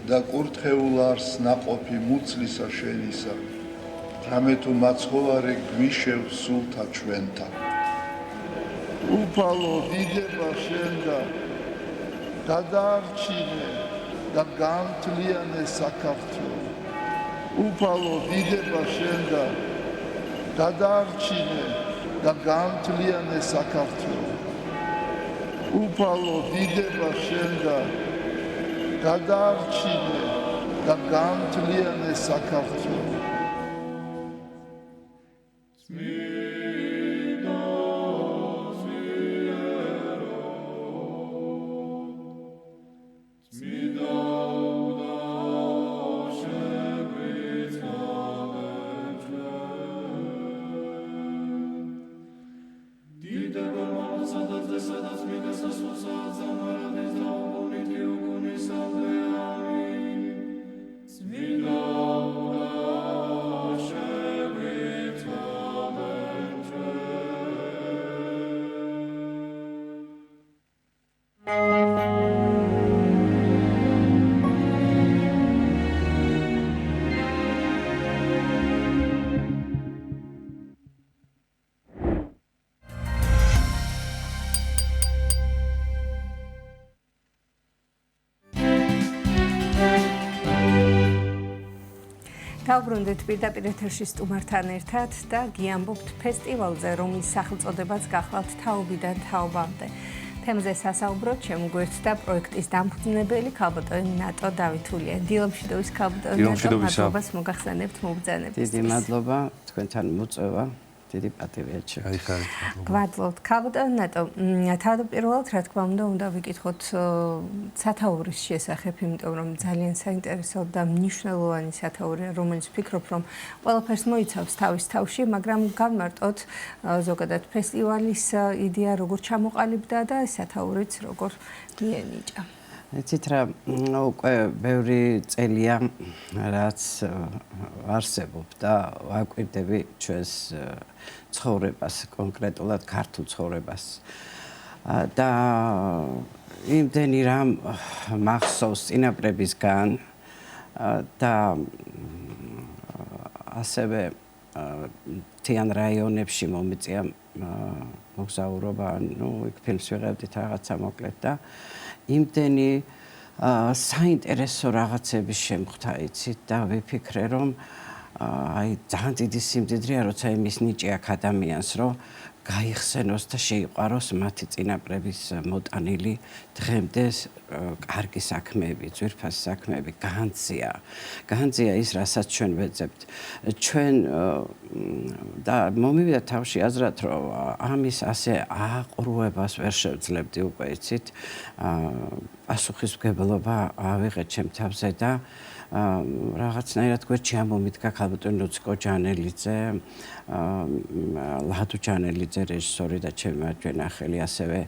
და კურთხეულ არს ნაყოფი მუცლისა შენისა. რამე თუ მაცხოვარე გვიშევ სულთა ჩვენთა. უფალო დიდება შენ და გადაარჩინე და გამთლიანე საქართველო. უფალო დიდება შენ და გადაარჩინე და გამთლიანე საქართველო. უფალო დიდება შენ და გადაარჩინე და გამთლიანე საქართველო. დავბრუნდით პირდაპირ ეთერში სტუმართან ერთად და გიამბობთ ფესტივალზე, რომლის სახელწოდებაც გახლავთ თაობიდან თაობამდე. თემაზე სასაუბროთ შემოგვერთდა პროექტის დამფუძნებელი ქალბატონი ნატო დავითულია. დილომშვიდობის ქალბატონი ნატო, მადლობას მოგახსენებთ მობრძანებისთვის. დიდი მადლობა თქვენთან მოწვევა. დიდი პატივია ჩემთვის. გვადლობთ ქალბატონი ნატო, თავდაპირველად რა თქმა უნდა ვიკითხოთ სათაურის შესახებ, იმიტომ რომ ძალიან საინტერესო და მნიშვნელოვანი სათაურია, რომელიც ვფიქრობ, რომ ყველაფერს მოიცავს თავის თავში, მაგრამ განმარტოთ ზოგადად ფესტივალის იდეა როგორ ჩამოყალიბდა და სათაურიც როგორ მიენიჭა. იცით რა, უკვე ბევრი წელია რაც არსებობ და ვაკვირდები ჩვენს ცხოვრებას, კონკრეტულად ქართულ ცხოვრებას. და იმდენი რამ მახსოვს წინაპრებისგან და ასევე თიან რაიონებში მომიწია მოგზაურობა, იქ ფილმს ვიღებდით რაღაცა მოკლედ და იმდენი საინტერესო რაღაცების შემხვდა, იცით და ვიფიქრე, რომ აი ძალიან დიდი სიმდიდრეა, როცა იმის ნიჭი აქვს ადამიანს, რომ გაიხსენოს და შეიყვაროს მათი წინაპრების მოტანილი დღემდე კარგი საქმეები, ძვირფასი საქმეები, განძია ის, რასაც ჩვენ ვეძებთ. ჩვენ და მომივიდა თავში აზრად, რომ ამის ასე აყრუებას ვერ შევძლებდი უკვე იცით. პასუხისმგებლობა ავიღეთ ჩემ თავზე და რაღაცნაირად გვერდში ამომიდგა ქალბატონი ლუციკო ჯანელიძე, ლადო ჯანელიძე რეჟისორი და ჩემი მარჯვენა-ხელი, ასევე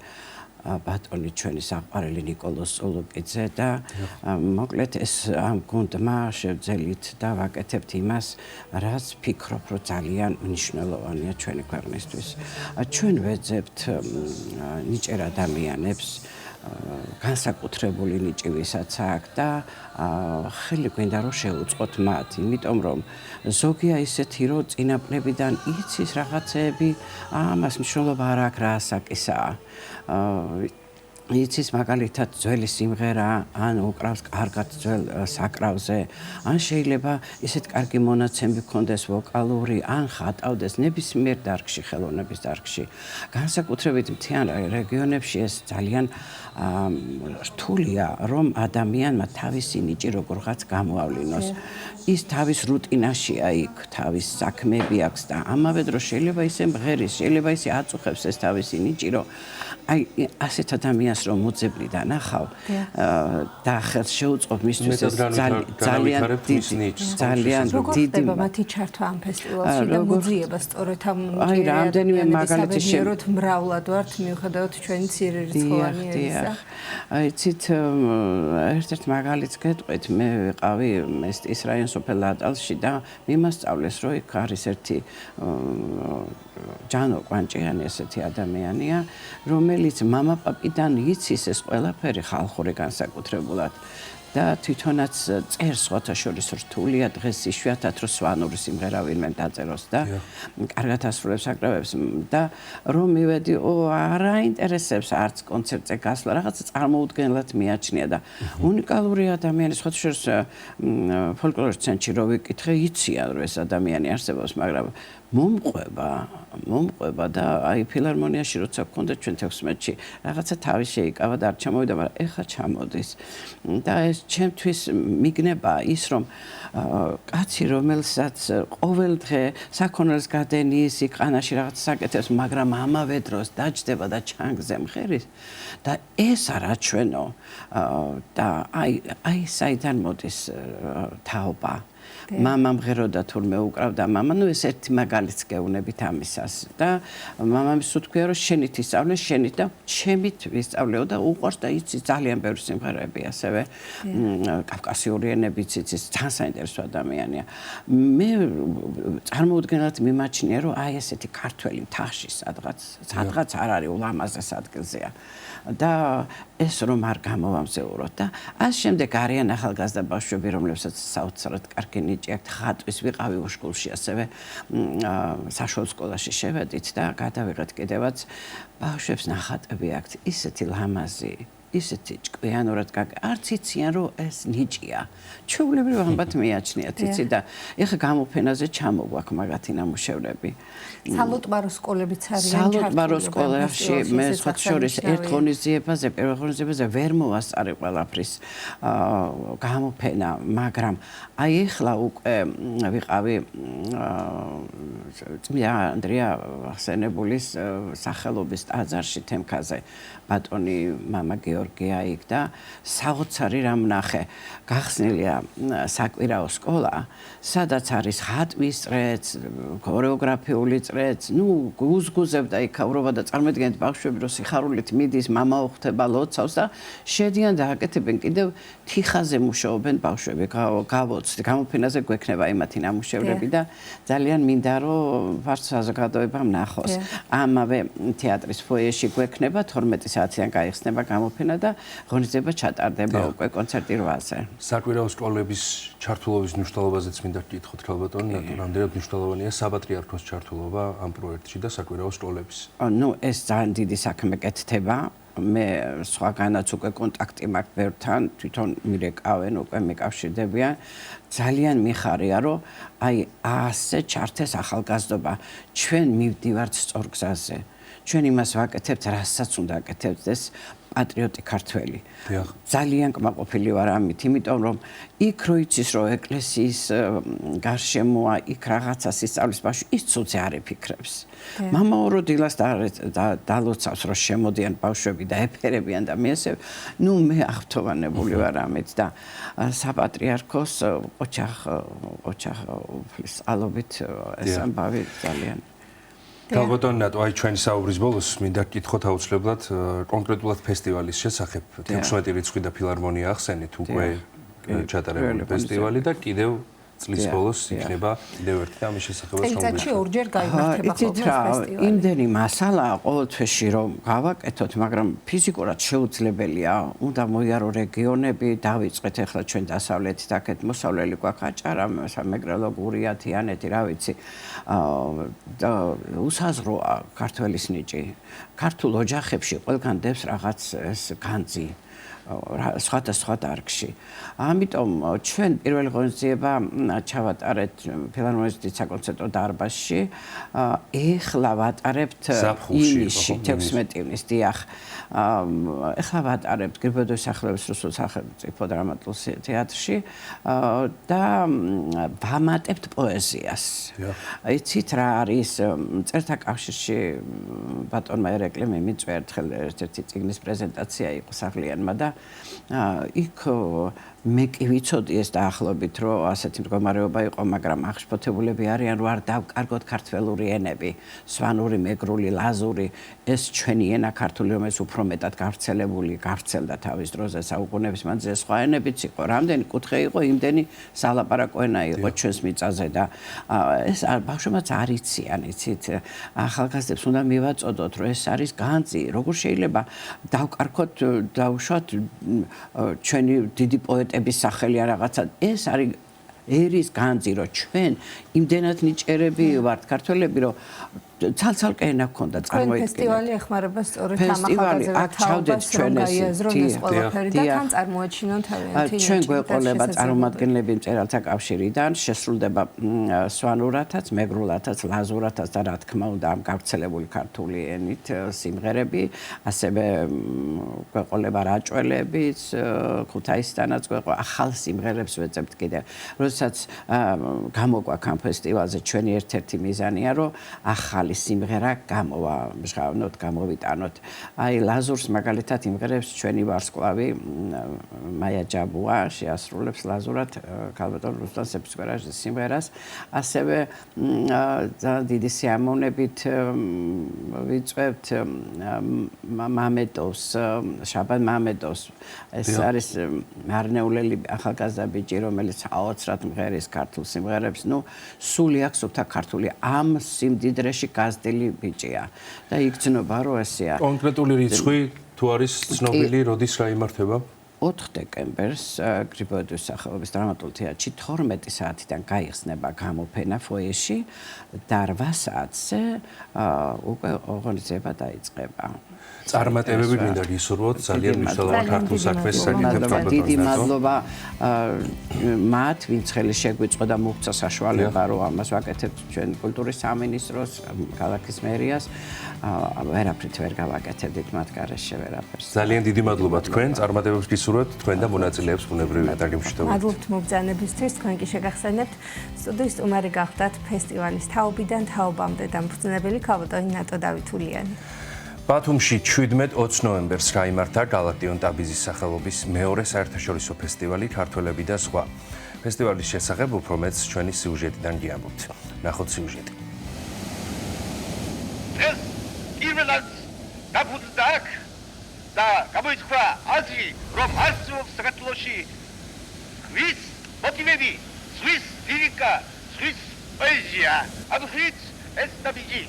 ბატონი ჩვენი საყვარელი ნიკოლოზ წულუკიძე და მოკლედ ეს ამ გუნდმა შევძელით და ვაკეთებთ იმას, რაც ფიქრობ, რომ ძალიან მნიშვნელოვანია ჩვენი ქვეყნისთვის. ჩვენ ვეძებთ ნიჭიერ ადამიანებს, განსაკუთრებული ნიჭი ვისაც აქვს და ხელი გვინდა რომ შევუწყოთ მათ, იმიტომ რომ ზოგია ისეთი, რომ წინაპრებიდან იცის რაღაცეები, ამას მნიშვნელობა არ აქვს რა ასაკისაა. იცის მაგალითად ძველი სიმღერა, ან უკრავს კარგად ძველ საკრავზე, ან შეიძლება ისეთ კარგი მონაცემები გქონდეს ვოკალური, ან ხატავდეს ნებისმიერ დარგში, ხელოვნების დარგში. განსაკუთრებით მთიან რეგიონებში ეს ძალიან რთულია, რომ ადამიანმა თავისი ნიჭი როგორღაც გამოავლინოს. ის თავის რუტინაშია იქ, თავის საქმეები აქვს და ამავე დროს შეიძლება ისე მღერის, შეიძლება ისე აწუხებს ეს თავისი ნიჭი, რომ აი ასეთ ადამიანს რომ მოძებნიდან ახავ და ხელს შეუწყობ მისთვის ძალიან როგორ ხდება მათი ჩართვა ამ ფესტივალში და მოძიება სწორედ ამ რამდენიმე მაგალითი შევეროთ მრავლად ვართ მიუხედავად ჩვენი მცირე რიცხოვანი ერისა. იცით ერთ-ერთ მაგალითს გეტყვით, მე ვიყავი მესტის რაიონის სოფელ ლატალში და მიმასწავლეს, რომ იქ არის ერთი ჯანო კვანჭიანი ესეთი ადამიანია, რომელიც მამაპაპიდან იცის ეს ყველაფერი ხალხური განსაკუთრებულად და თვითონაც წერს სხვათა შორის რთულია დღეს იშვიათად რომ სვანური სიმღერა ვინმე დაწეროს და კარგად ასრულებს საკრავებს და რომ მივედი არ აინტერესებს არც კონცერტზე გასვლა, რაღაც წარმოუდგენლად მიაჩნია და უნიკალური ადამიანი სხვათა შორის ფოლკლორის ცენტრში რო ვიკითხე, იციან რომ ეს ადამიანი არსებობს, მაგრამ მომყვება და აი ფილარმონიაში როცა გქონდა ჩვენ 16-ში რაღაცა თავი შეიკავა და არ ჩამოვიდა, მაგრამ ეხლა ჩამოდის. და ეს ჩემთვის მიგნება ის, რომ კაცი, რომელსაც ყოველ დღე საქონელს გადენის, იყანაში რაღაც საკეთებს, მაგრამ ამავე დროს დაჯდება და ჩანგზე მღერის და ეს არა ჩვენო და აი საიდან მოდის თაობა. მამა მღეროდა თურმე უკრავდა მამა, ეს ერთი მაგალითს გეუბნებით ამისას და მამამის უთქვია რომ შენით ისწავლე, შენით და ჩემით ვისწავლეო და უყვარს და იცი ძალიან ბევრი სიმღერები, ასევე კავკასიური ენებიც იცის, ძალიან საინტერესო ადამიანია. მე წარმოუდგენლად მიმაჩნია რომ აი ესეთი ქართველი მთაში სადღაც არ არის ულამაზეს ადგილზეა. და ეს რომ არ გამოვამზეუროთ და ამ შემდეგ არიან ახალგაზრდა ბავშვები, რომლებსაც საოცრად კარგი ნიჭი აქვთ, ხატვის ვიყავი უშკულში, ასევე საშუალო სკოლაში შევედით და გადავიღეთ კიდევაც ბავშვებს ნახატები აქვთ, ისეთი ლამაზი, ისეთი ჭკვიანურად არც იციან რომ ეს ნიჭია. ჩვეულებრივ ამბად მიაჩნიათ, იცი და ეხა გამოფენაზე ჩამოგვაქვს მაგათი ნამუშევრები. სალოტბარო სკოლებიც არიან ჩართული. სალოტბარო სკოლაში მე სხვა შორის ერთ ღონისძიებაზე, პირველ ღონისძიებაზე ვერ მოვასწარე ყველაფრის გამოფენა, მაგრამ აი ეხლა უკვე ვიყავი წმიდა ანდრია ახსენებულის სახელობის ტაძარში თემქაზე. ბატონი მამა გეორგია იქ და საოცარი რამ ნახე. გახსნილია საკვირაო სკოლა, სადაც არის ხატვის წრეც, ქორეოგრაფიული წრეც, გუზგუზებდა იქ ავრობა და წარმოიდგინეთ ბავშვები რომ სიხარულით მიდის, მამაო ხვდება ლოცავს და შედიან და აკეთებენ კიდევ თიხაზე მუშაობენ ბავშვები. გავოცდი, გამოფენაზე გვექნება იმათი ნამუშევრები და ძალიან მინდა რომ ფართო საზოგადოებამ ნახოს. ამავე თეატრის ფოიეში გვექნება 12 საათიდან გაიხსნება გამოფენა და ღონისძიება ჩატარდება უკვე კონცერტი 8-ზე. საკვირაო სკოლების ჩართულობის მნიშვნელობაზეც მინდა გითხოთ, ქალბატონი, რამდენად მნიშვნელოვანია საპატრიარქოს ჩართულობა ამ პროექტში და საკვირაო სკოლების? ეს ძალიან დიდი საქმე კეთდება. მე სხვაგანაც უკვე კონტაქტი მაქვს ბევრთან, თვითონ მირეკავენ, უკვე მეკავშირდებიან. ძალიან მიხარია, რომ აი ასე ჩართეს ახალგაზრდობა. ჩვენ მივდივართ სწორ გზაზე. ჩვენ იმას ვაკეთებთ, რასაც უნდა აკეთებდეს პატრიოტი ქართველი. ძალიან კმაყოფილი ვარ ამით, იმიტომ რომ იქ რო იცის რომ ეკლესიის გარშემოა, იქ რაღაცას ისწავლის ბავშვი, ის ცუცე არ ეფიქრებს. მამაო დილას დალოცავს რომ შემოდიან ბავშვები და ეფერებიან და მე ესე მე აღფრთოვანებული ვარ ამით და საპატრიარქოს ოჯახის ალობით ეს ამბავი ძალიან Kalboton ნატო აი ჩვენი საუბრის ბოლოს მინდა გითხოთ აუცილებლად კონკრეტულად ფესტივალის შესახებ 16 რიცხვი და ფილარმონია ახსენით უკვე ჩატარებული ფესტივალი და კიდევ წლის ბოლოს იქნება კიდევ ერთი და ამის შესახებაც წელიწადში ორჯერ გაიმართება ხოლმე ფესტივალი. იმდენი მასალაა ყოველთვეში რომ გავაკეთოთ, მაგრამ ფიზიკურად შეუძლებელია. უნდა მოიარო რეგიონები, დავიწყეთ ახლა ჩვენ დასავლეთით აქეთ მოსავლელი გვაქვს აჭარა, მეგრელოგურია, თიანეთი, რა ვიცი. უსაზღროა ქართველის ნიჭი. ქართულ ოჯახებში ყველგან დევს რაღაც ეს განძი. სხვადასხვა დარგში. ამიტომ ჩვენ პირველი ღონისძიება ჩავატარეთ ფილარმონიის დიდ საკონცერტო დარბაზში. ეხლა ვატარებთ ივნისში 16 ივნის დიახ. ეხლა ვატარებთ გრიბოდოს სახელობის რუსულ სახელმწიფო დრამატულ თეატრში და ვამატებთ პოეზიას. იცით რა არის წერთა კავშირში ბატონმა ერეკლე მიმიწვია ერთხელ ერთ-ერთი წიგნის პრეზენტაცია იყო საღლიანმა და იქ მე კი ვიცოდი ეს დაახლოებით რომ ასეთი მდგომარეობა იყო, მაგრამ აღშფოთებულები არიან რომ არ დავკარგოთ ქართველური ენები, სვანური, მეგრული, ლაზური, ეს ჩვენი ენა ქართული, რომელიც უფრო მეტად გავრცელებული, გავრცელდა თავის დროზე საუკუნეების მანძილზე, სხვა ენებიც იყო, რამდენი კუთხე იყო, იმდენი სალაპარაკო ენა იყო ჩვენს მიწაზე და ეს ბავშვებმაც არ იციან, იცით, ახალგაზრდებს უნდა მივაწოდოთ, რომ ეს არის განძი, როგორ შეიძლება დავკარგოთ, დავუშვათ ჩვენი დიდი პოეტების სახელი ან რაღაცა, ეს არის ერის განძი, რომ ჩვენ იმდენად ნიჭერები ვართ ქართველები, რომ ცალ-ცალკე ენა გქონდა წარმოიდგინეთ. ფესტივალი ეხმარება სწორედ ამ ახალგაზრდობას, რომ გაიაზრონ ეს ყველაფერი და თან წარმოაჩინონ თავიანთი ჩვენ გვეყოლება წარმომადგენლები მწერალთა კავშირიდან, შესრულდება სვანურათაც, მეგრულათაც, ლაზურათაც და რა თქმა უნდა ამ გავრცელებული ქართული ენით სიმღერები, ასევე გვეყოლება რაჭველებიც, ქუთაისთანაც გვეყოლება, ახალ სიმღერებს ვეძებთ კიდევ. როდესაც გამოგვაქვს ამ ფესტივალზე ჩვენი ერთ-ერთი მიზანია, რომ ახალი სიმღერა გამოვა, მჟღავნოთ, გამოვიტანოთ. აი ლაზურს მაგალითად იმღერებს ჩვენი ვარსკვლავი მაია ჯაბუა შეასრულებს ლაზურად ქალბატონ რუსლან სეფისკვერაშვილის სიმღერას. ასევე დიდი სიამოვნებით ვიწვევთ მამედოვს, შაბან მამედოვს. ეს არის მარნეულელი ახალგაზრდა ბიჭი, რომელიც აოცრად მღერის ქართულ სიმღერებს. სული აქვს სუფთა ქართული ამ სიმდიდრეში გაზრდილი ბიჭია და იგრძნობა რომ ესეა. კონკრეტული რიცხვი თუ არის ცნობილი, როდის გაიმართება? 4 დეკემბერს გრიბოედოს სახელობის დრამატულ თეატრში 12 საათიდან გაიხსნება გამოფენა ფოიეში და 8 საათზე უკვე ღონისძიება დაიწყება. წარმატებები მინდა გისურვოთ, ძალიან მნიშვნელოვან ქართულ საქმეს საკითხებს. დიდი მადლობა მათ, ვინც ხელი შეგვიწყო და მოგვცა საშუალება, რომ ამას ვაკეთებთ ჩვენ კულტურის სამინისტროს, ქალაქის მერიას. ვერაფრით ვერ გავაკეთებდით მათ გარეშე ვერაფერს. ძალიან დიდი მადლობა თქვენ, წარმატებებს გისურვებთ თქვენ და მონაწილეებს ბუნებრივი დაგემშვიდობებით. მადლობთ მობრძანებისთვის, თქვენ კი შეგახსენებთ. სტუდიის სტუმარი გახდათ ფესტივალის თაობიდან თაობამდე დამფუძნებელი ქალბატონი ნატო დავითულიანი. ბათუმში 17-20 ნოემბერს გაიმართა გალაქტიონ ტაბიძის სახელობის მეორე საერთაშორისო ფესტივალი ქართველები და სხვა. ფესტივალის შესახებ უფრო მეტს ჩვენი სიუჟეტიდან გიამბობთ. ნახოთ სიუჟეტი. ეს პირველად დაფუძნდა აქ და გამოიწვია აზრი, რომ არსებობს საქართველოში ვის მოტივები, ვის ლირიკა, ვის პოეზია. ამხრივ ეს ტაბიძი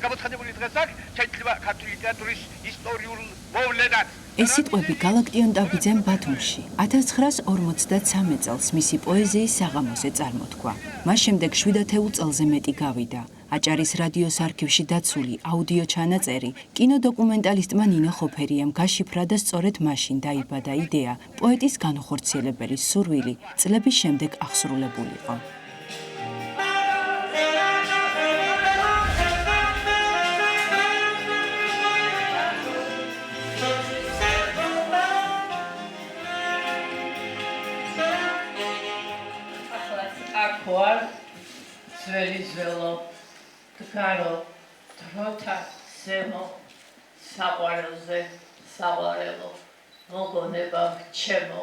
გამოცხადებული დღეს აქ შეიძლება ქართული ლიტერატურის ისტორიულ მოვლენად. ეს სიტყვები გალაქტიონ ტაბიძემ ბათუმში 1953 წელს მისი პოეზიის საღამოზე წარმოთქვა. მას შემდეგ 7 წელზე მეტი გავიდა. აჭარის რადიოს არქივში დაცული აუდიო ჩანაწერი კინოდოკუმენტალისტმა ნინო ხოფერიამ გაშიფრა და სწორედ მაშინ დაიბადა იდეა პოეტის განუხორციელებელი სურვილი წლების შემდეგ აღსრულებულიყო. ძველი ძველო თქარო დროთა ზემო საყვარელზე საყვარელო მოგონება ჩემო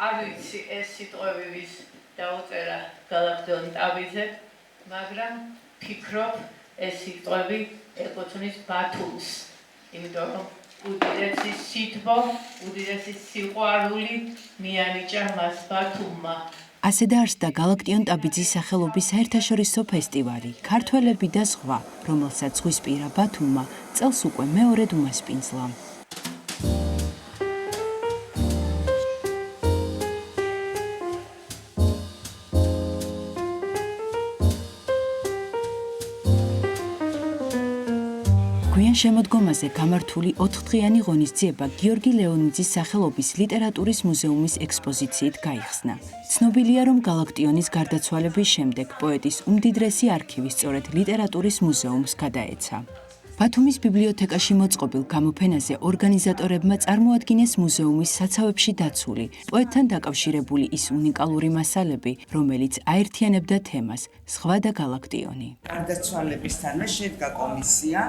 არ ვიცი ეს სიტყვები ვის დაუწერა გალაქტიონ ტაბიძემ მაგრამ ფიქრობ ეს სიტყვები ეკუთვნის ბათუმს იმიტომ რომ უდიდესი სითბო უდიდესი სიყვარული მიანიჭა მას ბათუმმა. ასე დაარსდა გალაქტიონ ტაბიძის სახელობის საერთაშორისო ფესტივალი ქართველები და ზღვა, რომელსაც ზღვისპირა ბათუმმა წელს უკვე მეორედ უმასპინძლა. გვიან შემოდგომაზე გამართული 4დღიანი ღონისძიება გიორგი ლეონიძის სახელობის ლიტერატურის მუზეუმის ექსპოზიციით გაიხსნა. ცნობილია, რომ გალაქტიონის გარდაცვალების შემდეგ პოეტის უმდიდრესი არქივი სწორედ ლიტერატურის მუზეუმს გადაეცა. ბათუმის ბიბლიოთეკაში მოწყობილ გამოფენაზე ორგანიზატორებმა წარმოადგინეს მუზეუმის საცავებში დაცული, პოეტთან დაკავშირებული ის უნიკალური მასალები, რომელიც აერთიანებდა თემას ზღვა და გალაქტიონი. გარდაცვალებისთანავე შედგა კომისია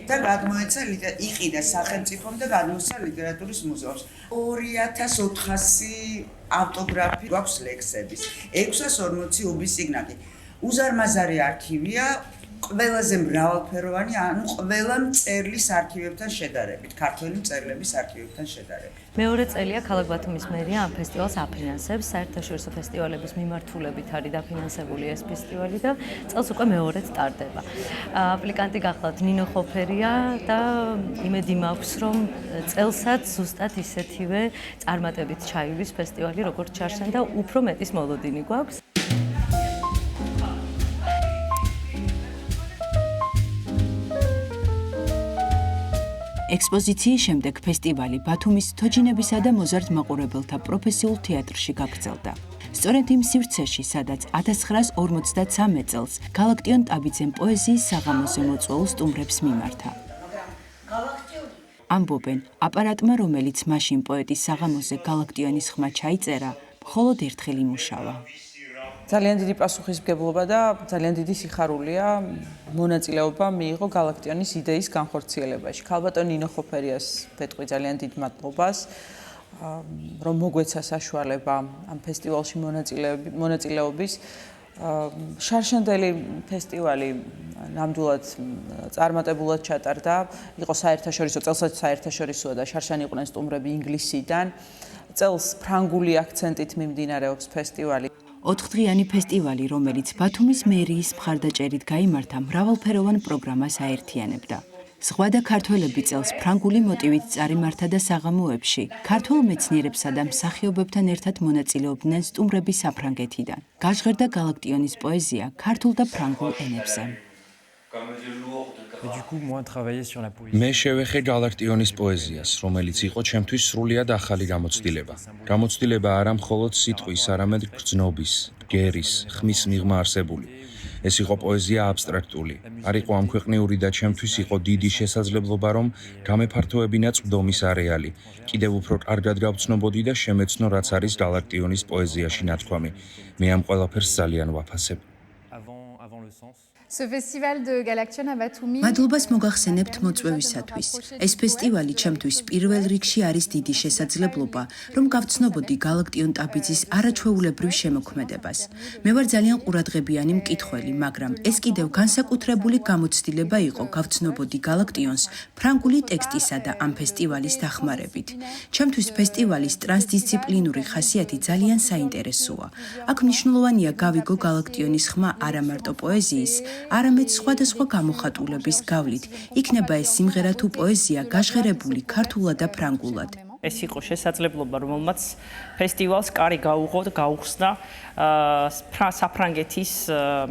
და გადმოეცა იყიდა სახელმწიფომ და გადმოეცა ლიტერატურის მუზეუმს. 2400 ავტოგრაფი გვაქვს ლექსების, 640 უბისიგნაკი. უზარმაზარი არქივია, ყველაზე მრავალფეროვანი, ანუ ყველა მწერლის არქივებთან შედარებით, ქართველი მწერლების არქივებთან შედარებით. მეორე წელია ქალაქ ბათუმის მერია ამ ფესტივალს აფინანსებს, საერთაშორისო ფესტივალების მიმართულებით არის დაფინანსებული ეს ფესტივალი და წელს უკვე მეორედ ტარდება. აპლიკანტი გახლავთ ნინო ხოფერია და იმედი მაქვს, რომ წელსაც ზუსტად ისეთივე წარმატებით ჩაივლის ფესტივალი, როგორც ჩარჩენ და უფრო მეტის მოლოდინი გვაქვს. ექსპოზიციის შემდეგ ფესტივალი ბათუმის თოჯინებისა და მოზარდ მაყურებელთა პროფესიულ თეატრში გაგრძელდა. სწორედ იმ სივრცეში, სადაც 1953 წელს გალაქტიონ ტაბიძემ პოეზიის საღამოზე მოწვეულ სტუმრებს მიმართა. ამბობენ, აპარატმა, რომელიც მაშინ პოეტის საღამოზე გალაქტიონის ხმა ჩაიწერა, მხოლოდ ერთხელ იმუშავა. ძალიან დიდი პასუხისმგებლობა და ძალიან დიდი სიხარულია მონაწილეობა მიიღო გალაქტიონის იდეის განხორციელებაში. ქალბატონ ნინო ხოფერიას ვეთყვი ძალიან დიდ მადლობას, რომ მოგვეცა საშუალება ამ ფესტივალში მონაწილეობის. შარშანდელი ფესტივალი ნამდვილად წარმატებულად ჩატარდა, იყო საერთაშორისო, წელსაც საერთაშორისოა და შარშანი იყვნენ სტუმრები ინგლისიდან. წელს ფრანგული აქცენტით მიმდინარეობს ფესტივალი. 4დღიანი ფესტივალი, რომელიც ბათუმის მერიის მხარდაჭერით გაიმართა, მრავალფეროვან პროგრამას აერთიანებდა. ზღვა და ქართველები წელს ფრანგული მოტივით წარიმართა და საღამოებში ქართველ მეცნიერებსა და მსახიობებთან ერთად მონაწილეობდნენ სტუმრები საფრანგეთიდან. გაჟღერდა გალაქტიონის პოეზია ქართულ და ფრანგულ ენებზე. მე შევეხე გალაქტიონის პოეზიას, რომელიც იყო ჩემთვის სრულიად ახალი გამოცდილება. გამოცდილება არა მხოლოდ სიტყვის, არამედ გრძნობის, გერის, ხმის მიღმა არსებული. ეს იყო პოეზია აბსტრაქტული. არ იყო ამქვეყნიური და ჩემთვის იყო დიდი შესაძლებლობა, რომ გამეფართოებინა წვდომის არეალი. კიდევ უფრო კარგად გავცნობოდი და შემეცნო, რაც არის გალაქტიონის პოეზიაში ნათქვამი. მე ამ ყველაფერს ძალიან ვაფასებ. მადლობას მოგახსენებთ მოწვევისათვის. ეს ფესტივალი ჩემთვის პირველ რიგში არის დიდი შესაძლებლობა, რომ გავცნობოდი გალაქტიონ ტაბიძის არაჩვეულებრივ შემოქმედებას. მე ვარ ძალიან ყურადღებიანი მკითხველი, მაგრამ ეს კიდევ განსაკუთრებული გამოცდილება იყო გავცნობოდი გალაქტიონს ფრანგული ტექსტისა და ამ ფესტივალის დახმარებით. ჩემთვის ფესტივალის ტრანსდისციპლინური ხასიათი ძალიან საინტერესოა. აქ მნიშვნელოვანია გავიგო გალაქტიონის ხმა არა მარტო პოეზიის, არამედ სხვადასხვა გამოხატულების გავლით. იქნება ეს სიმღერა თუ პოეზია გაჟღერებული ქართულად და ფრანგულად. ეს იყო შესაძლებლობა, რომელმაც ფესტივალს კარი გაუღო და გაუხსნა საფრანგეთის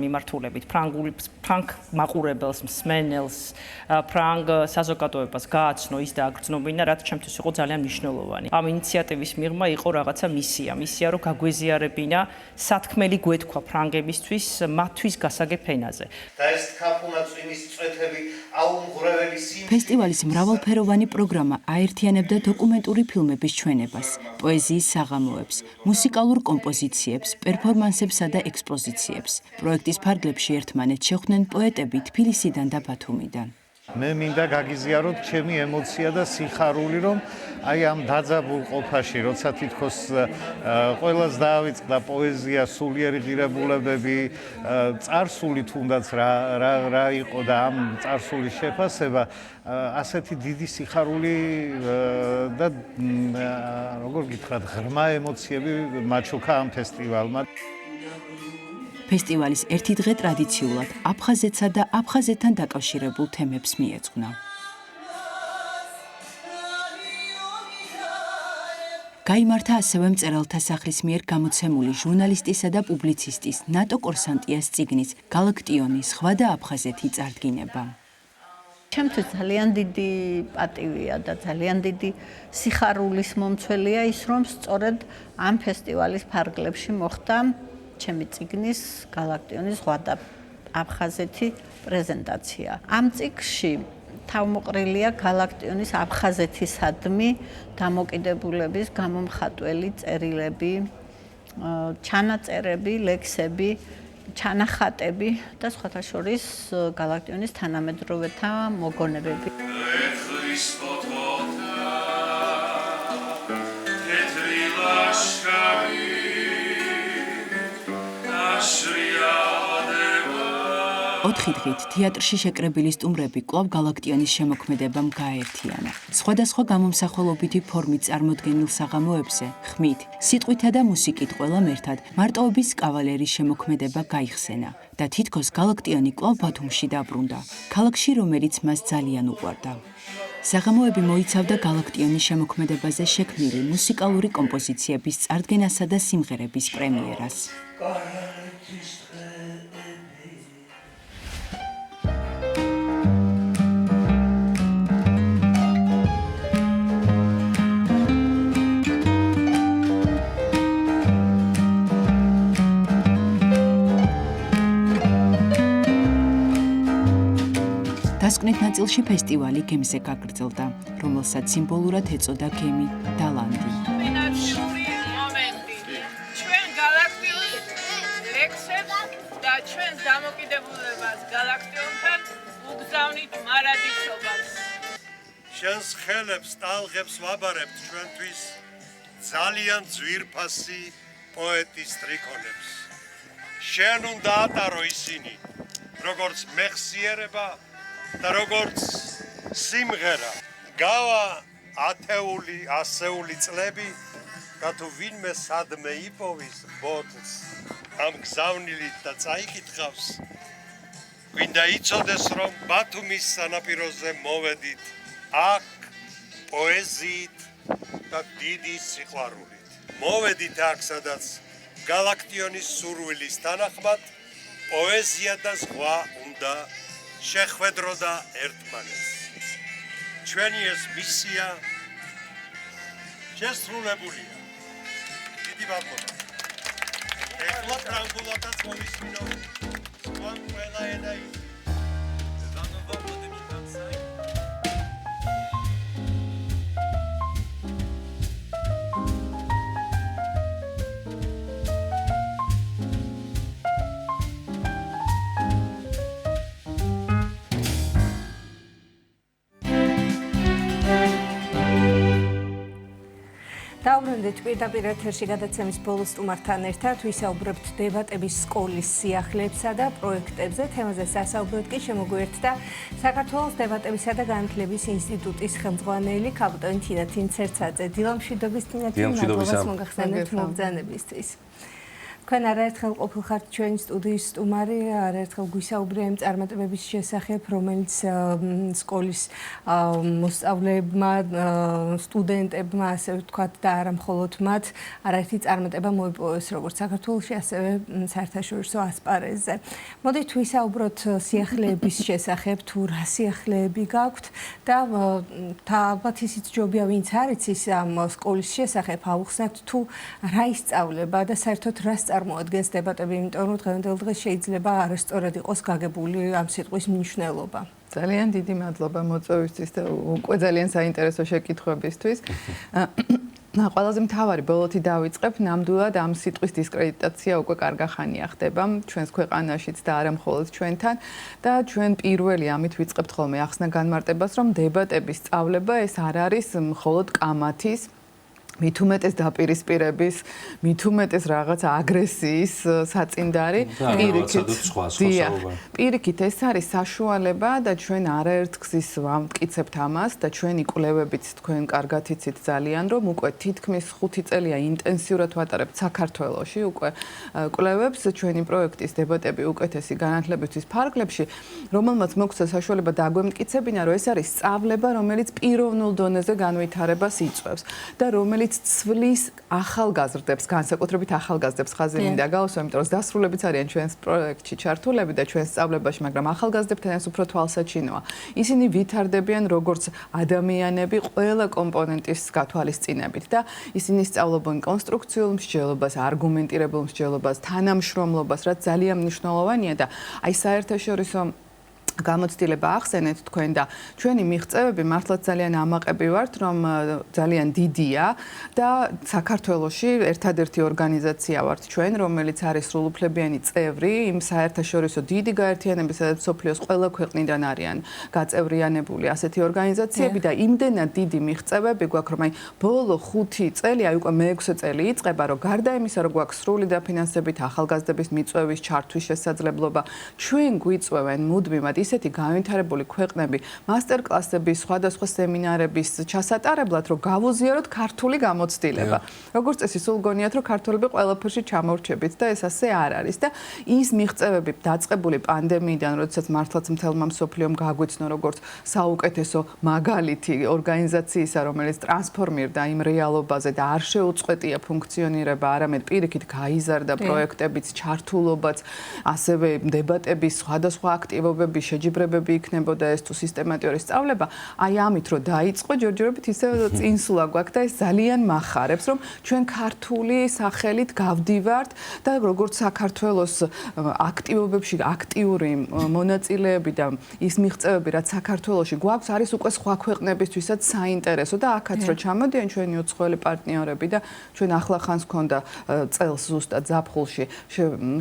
მიმართულებით, ფრანგ მაყურებელს, მსმენელს, ფრანგ საზოგადოებას გააცნო ის და აგრძნობინა, რაც ჩემთვის იყო ძალიან მნიშვნელოვანი. ამ ინიციატივის მიღმა იყო რაღაცა მისია, რომ გაგვეზიარებინა სათქმელი გვეთქვა ფრანგებისთვის მათთვის გასაგებ ენაზე. და ეს თაფუნაწვინის წვეთები აუმღრეველი სიმღერები. ფესტივალის მრავალფეროვანი პროგრამა აერთიანებდა დოკუმენტური ფილმების ჩვენებას, პოეზიის საღამოებს, მუსიკალურ კომპოზიციებს, პერფორმანსებსა და ექსპოზიციებს. პროექტის ფარგლებში ერთმანეთს შეხვდნენ პოეტები თბილისიდან და ბათუმიდან. მე მინდა გაგიზიაროთ ჩემი ემოცია და სიხარული, რომ აი ამ დაძაბულ ყოფაში, როცა თითქოს ყველას დაავიწყდა პოეზია, სულიერი ღირებულებები, წარსული თუნდაც რა იყო და ამ წარსულის შეფასება, ასეთი დიდი სიხარული და როგორ გითხრათ, ღრმა ემოციები მაჩუქა ამ ფესტივალმა. ფესტივალის ერთი დღე ტრადიციულად აფხაზეთსა და აფხაზეთთან დაკავშირებულ თემებს მიეძღვნა. გაიმართა ასევე მწერალთა სახლის მიერ გამოცემული ჟურნალისტისა და პუბლიცისტის ნატო კორსანტიას წიგნის გალაქტიონი სხვა და აფხაზეთი წარდგინება. ჩემთვის ძალიან დიდი პატივია და ძალიან დიდი სიხარულის მომცველია ის, რომ სწორედ ამ ფესტივალის ფარგლებში მოხდა ჩემი წიგნის გალაქტიონის ზღვა და აფხაზეთი პრეზენტაცია. ამ წიგნში თავმოყრილია გალაქტიონის აფხაზეთისადმი დამოკიდებულების გამომხატველი წერილები, ჩანაწერები, ლექსები, ჩანახატები და სხვათა შორის გალაქტიონის თანამედროვეთა მოგონებები. ოთხი დღით თეატრში შეკრებილი სტუმრები კვლავ გალაქტიონის შემოქმედებამ გააერთიანა. სხვადასხვა გამომსახველობითი ფორმით წარმოდგენილ საღამოებზე ხმით, სიტყვითა და მუსიკით ყველამ ერთად მარტოობის კავალერის შემოქმედება გაიხსენა და თითქოს გალაქტიონი კვლავ ბათუმში დაბრუნდა, ქალაქში, რომელიც მას ძალიან უყვარდა. საღამოები მოიცავდა გალაქტიონის შემოქმედებაზე შექმნილი მუსიკალური კომპოზიციების წარდგენასა და სიმღერების პრემიერას. დასკვნით ნაწილში ფესტივალი გემზე გაგრძელდა, რომელსაც სიმბოლურად ეწოდა გემი დალანდი. ნაციური მომენტი. ჩვენ გალაქტიონს ლექსებს და ჩვენს დამოკიდებულებას გალაქტიონთან უგზავნით მარადისობას. შენს ხელებს, ტალღებს ვაბარებთ ჩვენთვის ძალიან ძვირფასი პოეტის ტრიქონებს. შენ უნდა ატარო ისინი, როგორც მეხსიერება და როგორც სიმღერა. გავა ათეული, ასეული წლები და თუ ვინმე სადმე იპოვის ბოთლს ამ გზავნილით და წაიკითხავს, გვინდა იცოდეს, რომ ბათუმის სანაპიროზე მოვედით აქ პოეზიით და დიდი სიყვარულით. მოვედით აქ, სადაც გალაქტიონის სურვილის თანახმად პოეზია და ზღვა უნდა შეხვედროდა ერთმანეთს. ჩვენი ეს მისია შესრულებულია. დიდი მადლობა. ეხლა ფრანგულადაც მოვისმინო სხვამ ყველა ენა ის. დაუბრუნდით პირდაპირ ეთერში გადაცემის ბოლოს სტუმართან ერთად ვისაუბრებთ დებატების სკოლის სიახლეებსა და პროექტებზე. თემაზე სასაუბროდ კი შემოგვიერთდა საქართველოს დებატებისა და განათლების ინსტიტუტის ხელმძღვანელი კაპიტანი თინა თინცერცაძე. დილამშვიდობის თინა თინა, მადლობა მოგახსენებთ მოგზანებისთვის. თქვენ არაერთხელ ყოფილხართ ჩვენი სტუდიის სტუმარი, არაერთხელ გვისაუბრე იმ წარმატებების შესახებ, რომელიც სკოლის მოსწავლეებმა, სტუდენტებმა, ასე ვთქვათ, და არა მხოლოდ მათ, არაერთი წარმატება მოიპოვეს როგორც საქართველოში, ასევე საერთაშორისო ასპარეზზე. მოდით ვისაუბროთ სიახლეების შესახებ, თუ რა სიახლეები გაქვთ და ალბათ ისიც ჯობია, ვინც არ იცის ამ სკოლის შესახებ, აუხსნათ თუ რა ისწავლება და საერთოდ რა წარმოადგენს დებატები, იმიტომ რომ დღევანდელ დღეს შეიძლება არასწორად იყოს გაგებული ამ სიტყვის მნიშვნელობა. ძალიან დიდი მადლობა მოწვევისთვის და უკვე ძალიან საინტერესო შეკითხვებისთვის. ყველაზე მთავარი ბოლოთი დავიწყებ, ნამდვილად ამ სიტყვის დისკრედიტაცია უკვე კარგა ხანია ხდება ჩვენს ქვეყანაშიც და არა მხოლოდ ჩვენთან და ჩვენ პირველი ამით ვიწყებთ ხოლმე ახსნა განმარტებას, რომ დებატების სწავლება ეს არ არის მხოლოდ კამათის მით უმეტეს დაპირისპირების, მით უმეტეს რაღაც აგრესიის საწინდარი, პირიქით ეს არის საშუალება და ჩვენ არაერთ გზის ვამტკიცებთ ამას და ჩვენი კვლევებიც თქვენ კარგად იცით ძალიან, რომ უკვე თითქმის 5 წელია ინტენსიურად ვატარებთ საქართველოში უკვე კვლევებს ჩვენი პროექტის დებატები უკეთესი განათლებისთვის ფარგლებში, რომელმაც მოგცა საშუალება დაგვემტკიცებინა, რომ ეს არის სწავლება, რომელიც პიროვნულ დონეზე განვითარებას იწვევს და რომელიც ცვლის ახალგაზრდებს, განსაკუთრებით ახალგაზრდებს ხაზი მინდა გავუსვა, იმიტომ რომ დასრულებიც არიან ჩვენს პროექტში ჩართულები და ჩვენს სწავლებაში, მაგრამ ახალგაზრდებთან ეს უფრო თვალსაჩინოა. ისინი ვითარდებიან როგორც ადამიანები ყველა კომპონენტის გათვალისწინებით და ისინი სწავლობენ კონსტრუქციულ მსჯელობას, არგუმენტირებულ მსჯელობას, თანამშრომლობას, რაც ძალიან მნიშვნელოვანია და აი საერთაშორისო გამოცდილება ახსენეთ თქვენ და ჩვენი მიღწევები მართლაც ძალიან ამაყები ვართ, რომ ძალიან დიდია და საქართველოში ერთადერთი ორგანიზაცია ვართ ჩვენ, რომელიც არის სრულუფლებიანი წევრი იმ საერთაშორისო დიდი გაერთიანების, სადაც მსოფლიოს ყველა ქვეყნიდან არიან გაწევრიანებული ასეთი ორგანიზაციები და იმდენად დიდი მიღწევები გვაქვს, რომ აი ბოლო 5 წელი, აი უკვე მე-6 წელი იწყება, რომ გარდა იმისა, რომ გვაქვს სრული დაფინანსებით ახალგაზრდების მიწვევის ჩართვის შესაძლებლობა, ჩვენ გვიწვევენ მუდმივად ისეთი განვითარებული ქვეყნები მასტერკლასების, სხვადასხვა სემინარების ჩასატარებლად, რომ გავუზიაროთ ქართული გამოცდილება. როგორც წესი, სულ გონიათ, რომ ქართველები ყველაფერში ჩამორჩებით და ეს ასე არ არის და ის მიღწევები დაწყებული პანდემიიდან, როდესაც მართლაც მთელმა მსოფლიომ გაგვიცნო, როგორც საუკეთესო მაგალითი ორგანიზაციისა, რომელიც ტრანსფორმირდა იმ რეალობაზე და არ შეუწყვეტია ფუნქციონირება, არამედ პირიქით გაიზარდა პროექტებიც, ჩართულობაც, ასევე დებატების სხვადასხვა აქტივობები შეჯიბრებები იქნებოდა ეს თუ სისტემატიური სწავლება, აი ამით რომ დაიწყო ჯერჯერობით ისე წინსულა გვაქვს და ეს ძალიან მახარებს, რომ ჩვენ ქართული სახელით გავდივართ და როგორც საქართველოს აქტივობებში აქტიური მონაწილეები და ის მიღწევები, რაც საქართველოში გვაქვს, არის უკვე სხვა ქვეყნებისთვისაც საინტერესო და აქაც რო ჩამოდიან ჩვენი უცხოელი პარტნიორები და ჩვენ ახლახანს გქონდა წელს ზუსტად ზაფხულში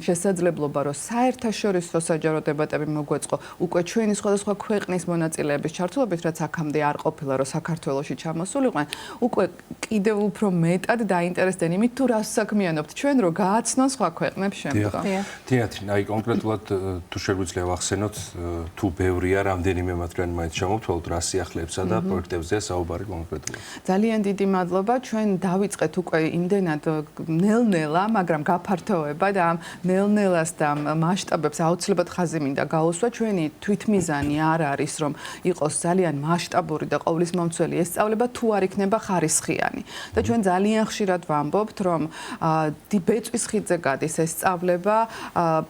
შესაძლებლობა, რომ საერთაშორისო საჯარო დებატები მოგვეწყო უკვე ჩვენი სხვადასხვა ქვეყნის მონაწილეების ჩართულობით, რაც აქამდე არ ყოფილა, რომ საქართველოში ჩამოსულიყვნენ, უკვე კიდევ უფრო მეტად დაინტერესდნენ იმით, თუ რას საქმიანობთ ჩვენ, რომ გააცნონ სხვა ქვეყნებს შემდგომ. თინათინ, აი კონკრეტულად თუ შეგვიძლია ვახსენოთ, თუ ბევრია, რამდენიმე მათგანი მაინც ჩამოვთვალოთ, რა სიახლეებსა და პროექტებზეა საუბარი კონკრეტულად. ძალიან დიდი მადლობა, ჩვენ დავიწყეთ უკვე იმდენად ნელ-ნელა, მაგრამ გაფართოება და ამ ნელ-ნელას და მასშტაბებს აუცილებლად ხაზი მინდა გაუსვა. ჩვენი თვითმიზანი არ არის, რომ იყოს ძალიან მასშტაბური და ყოვლისმომცველი ეს სწავლება, თუ არ იქნება ხარისხიანი. და ჩვენ ძალიან ხშირად ვამბობთ, რომ ბეწვის ხიდზე გადის ეს სწავლება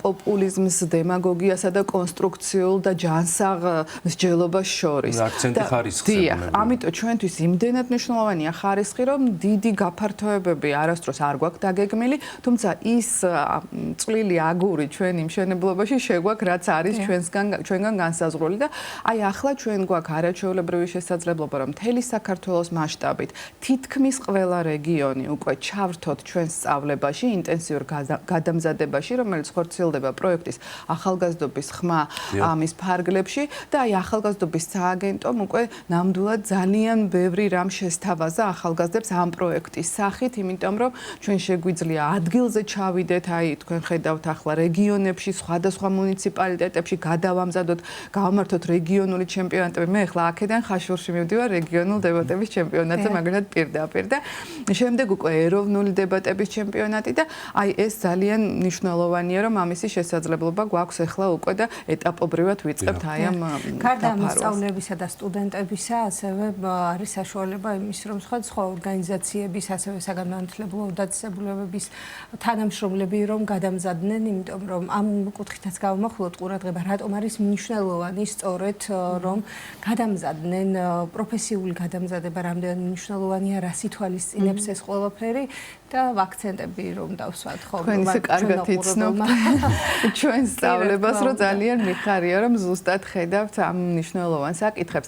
პოპულიზმს, დემაგოგიასა და კონსტრუქციულ და ჯანსაღ მსჯელობას შორის. აქცენტი ხარისხზე. ამიტომ ჩვენთვის იმდენად მნიშვნელოვანია ხარისხი, რომ დიდი გაფართოებები არასდროს არ გვაქვს დაგეგმილი, თუმცა ის წვლილი აგური ჩვენი მშენებლობაში შეგვაქვს, რაც არის ჩვენგან განსაზღვრული და აი ახლა ჩვენ გვაქვს არაჩვეულებრივი შესაძლებლობა, რომ მთელი საქართველოს მასშტაბით თითქმის ყველა რეგიონი უკვე ჩავრთოთ ჩვენს სწავლებაში, ინტენსიურ გადამზადებაში, რომელიც ხორციელდება პროექტის ახალგაზრდობის ხმა ამის ფარგლებში და აი ახალგაზრდობის სააგენტომ უკვე ნამდვილად ძალიან ბევრი რამ შესთავაზა ახალგაზრდებს ამ პროექტის სახით, იმიტომ რომ ჩვენ შეგვიძლია ადგილზე ჩავიდეთ, აი თქვენ ხედავთ ახლა რეგიონებში, სხვადასხვა მუნიციპალიტეტებში გადავამზადოთ დავამზადოთ, გავმართოთ რეგიონული ჩემპიონატები. მე ახლა აქედან ხაშურში მივდივარ რეგიონულ დებატების ჩემპიონატზე, მაგალითად პირდაპირ და შემდეგ უკვე ეროვნული დებატების ჩემპიონატი და აი ეს ძალიან მნიშვნელოვანია, რომ ამისი შესაძლებლობა გვაქვს ახლა უკვე და ეტაპობრივად ვიწყებთ აი ამ გარდა მოსწავლეებისა და სტუდენტებისა, ასევე არის საშუალება იმის, რომ სხვა ორგანიზაციების, ასევე საგანმანათლებლო დაწესებულებების თანამშრომლები რომ გადამზადდნენ, იმიტომ რომ ამ კუთხითაც გავამახვილოთ ყურადღება, რატომ არის მნიშვნელოვანი სწორედ რომ გადამზადდნენ პროფესიული გადამზადება, რამდენი მნიშვნელოვანია, რას ითვალისწინებს ეს ყველაფერი და აქცენტები რომ დავსვათ ხო. თქვენ ისე კარგად იცნობთ ჩვენ სწავლებას, რომ ძალიან მიხარია, რომ ზუსტად ხედავთ ამ მნიშვნელოვან საკითხებს.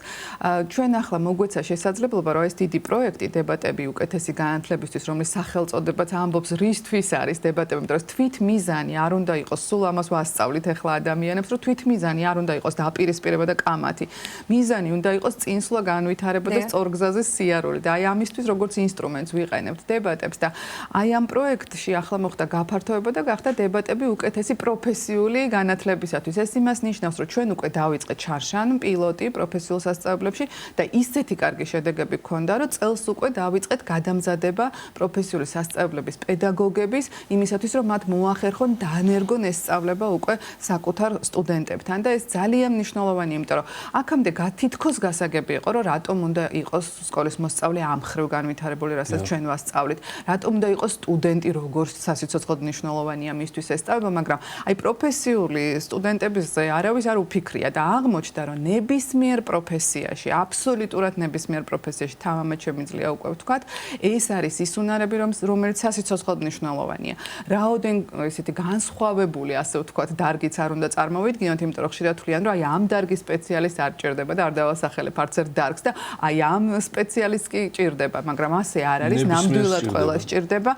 ჩვენ ახლა მოგვეცა შესაძლებლობა, რომ ეს დიდი პროექტი დებატები უკეთესი განათლებისთვის, რომლის სახელწოდებაც ამბობს რისთვის არის დებატები, იმიტომ რომ თვით მიზანი არ უნდა იყოს სულ ამას ვასწავლით ახლა ადამიანებს, რომ თვით მიზანი არ უნდა იყოს დაპირისპირება და კამათი. მიზანი უნდა იყოს წინსვლა, განვითარება და სწორგზაზე სიარული და აი ამისთვის როგორც ინსტრუმენტს ვიყენებთ დებატებს და აი ამ პროექტში ახლა მოხდა გაფართოება და გახდა დებატები უკეთესი პროფესიული განათლებისათვის. ეს იმას ნიშნავს, რომ ჩვენ უკვე დავიწყეთ ჩარშან პილოტი პროფესიულ სასწავლებლებში და ისეთი კარგი შედეგები გქონდა, რომ წელს უკვე დავიწყეთ გადამზადება პროფესიული სასწავლებლების პედაგოგების იმისათვის, რომ მათ მოახერხონ დანერგონ ეს სწავლება უკვე საკუთარ სტუდენტებთან და ეს ძალიან მნიშვნელოვანია, იმიტომ რომ აქამდე თითქოს გასაგები იყო, რომ რატომ უნდა იყოს სკოლის მოსწავლე ამ ხრივ განვითარებული, რასაც ჩვენ ვასწავლით, რატომ უნდა იყოს სტუდენტი როგორც სასიცოცხლოდ მნიშვნელოვანია მისთვის ეს სწავლება, მაგრამ აი პროფესიული სტუდენტებისზე არავის არ უფიქრია და აღმოჩნდა, რომ ნებისმიერ პროფესიაში, აბსოლუტურად ნებისმიერ პროფესიაში თამამად შემიძლია უკვე ვთქვათ, ეს არის ის უნარები, რომელიც სასიცოცხლოდ მნიშვნელოვანია. რაოდენ ესეთი განსხვავებული, ასე ვთქვათ, დარგიც არ უნდა წარმოვიდგინოთ, იმიტომ რომ ხშირად თვლიან, რომ აი ამ დარგის სპეციალისტი არ ჭირდება და არ დავასახელებ არც ერთ დარგს და აი ამ სპეციალისტს კი ჭირდება, მაგრამ ასე არ არის, ნამდვილად ყველას ჭირდება.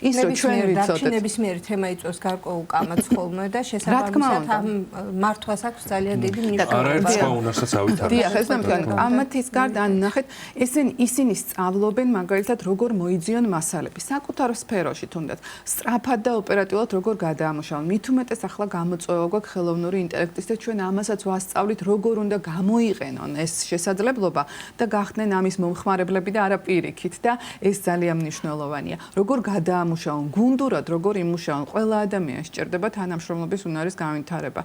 ის რომ ჩვენ ვიცოდეთ, ნებისმიერი თემა იწვევს გარკვეულ კამათს ხოლმე და შესაბამისად ამ მართვას აქვს ძალიან დიდი მნიშვნელობა. დიახ, ეს ნამდვილად კამათის გარდა ან ნახეთ, ისინი სწავლობენ მაგალითად როგორ მოიძიონ მასალები საკუთარ სფეროში თუნდაც სწრაფად და ოპერატიულად როგორ გადაამუშავონ. მით უმეტეს ახლა გამოწვევა გვაქვს ხელოვნური ინტელექტის და ჩვენ ამასაც ვასწავლით როგორ უნდა გამოიყენონ ეს შესაძლებლობა და გახდნენ ამის მომხმარებლები და არა პირიქით და ეს ძალიან მნიშვნელოვანია. როგორ გადაამუშავონ გუნდურად, როგორ იმუშავონ, ყველა ადამიანს სჭირდება თანამშრომლობის უნარის განვითარება.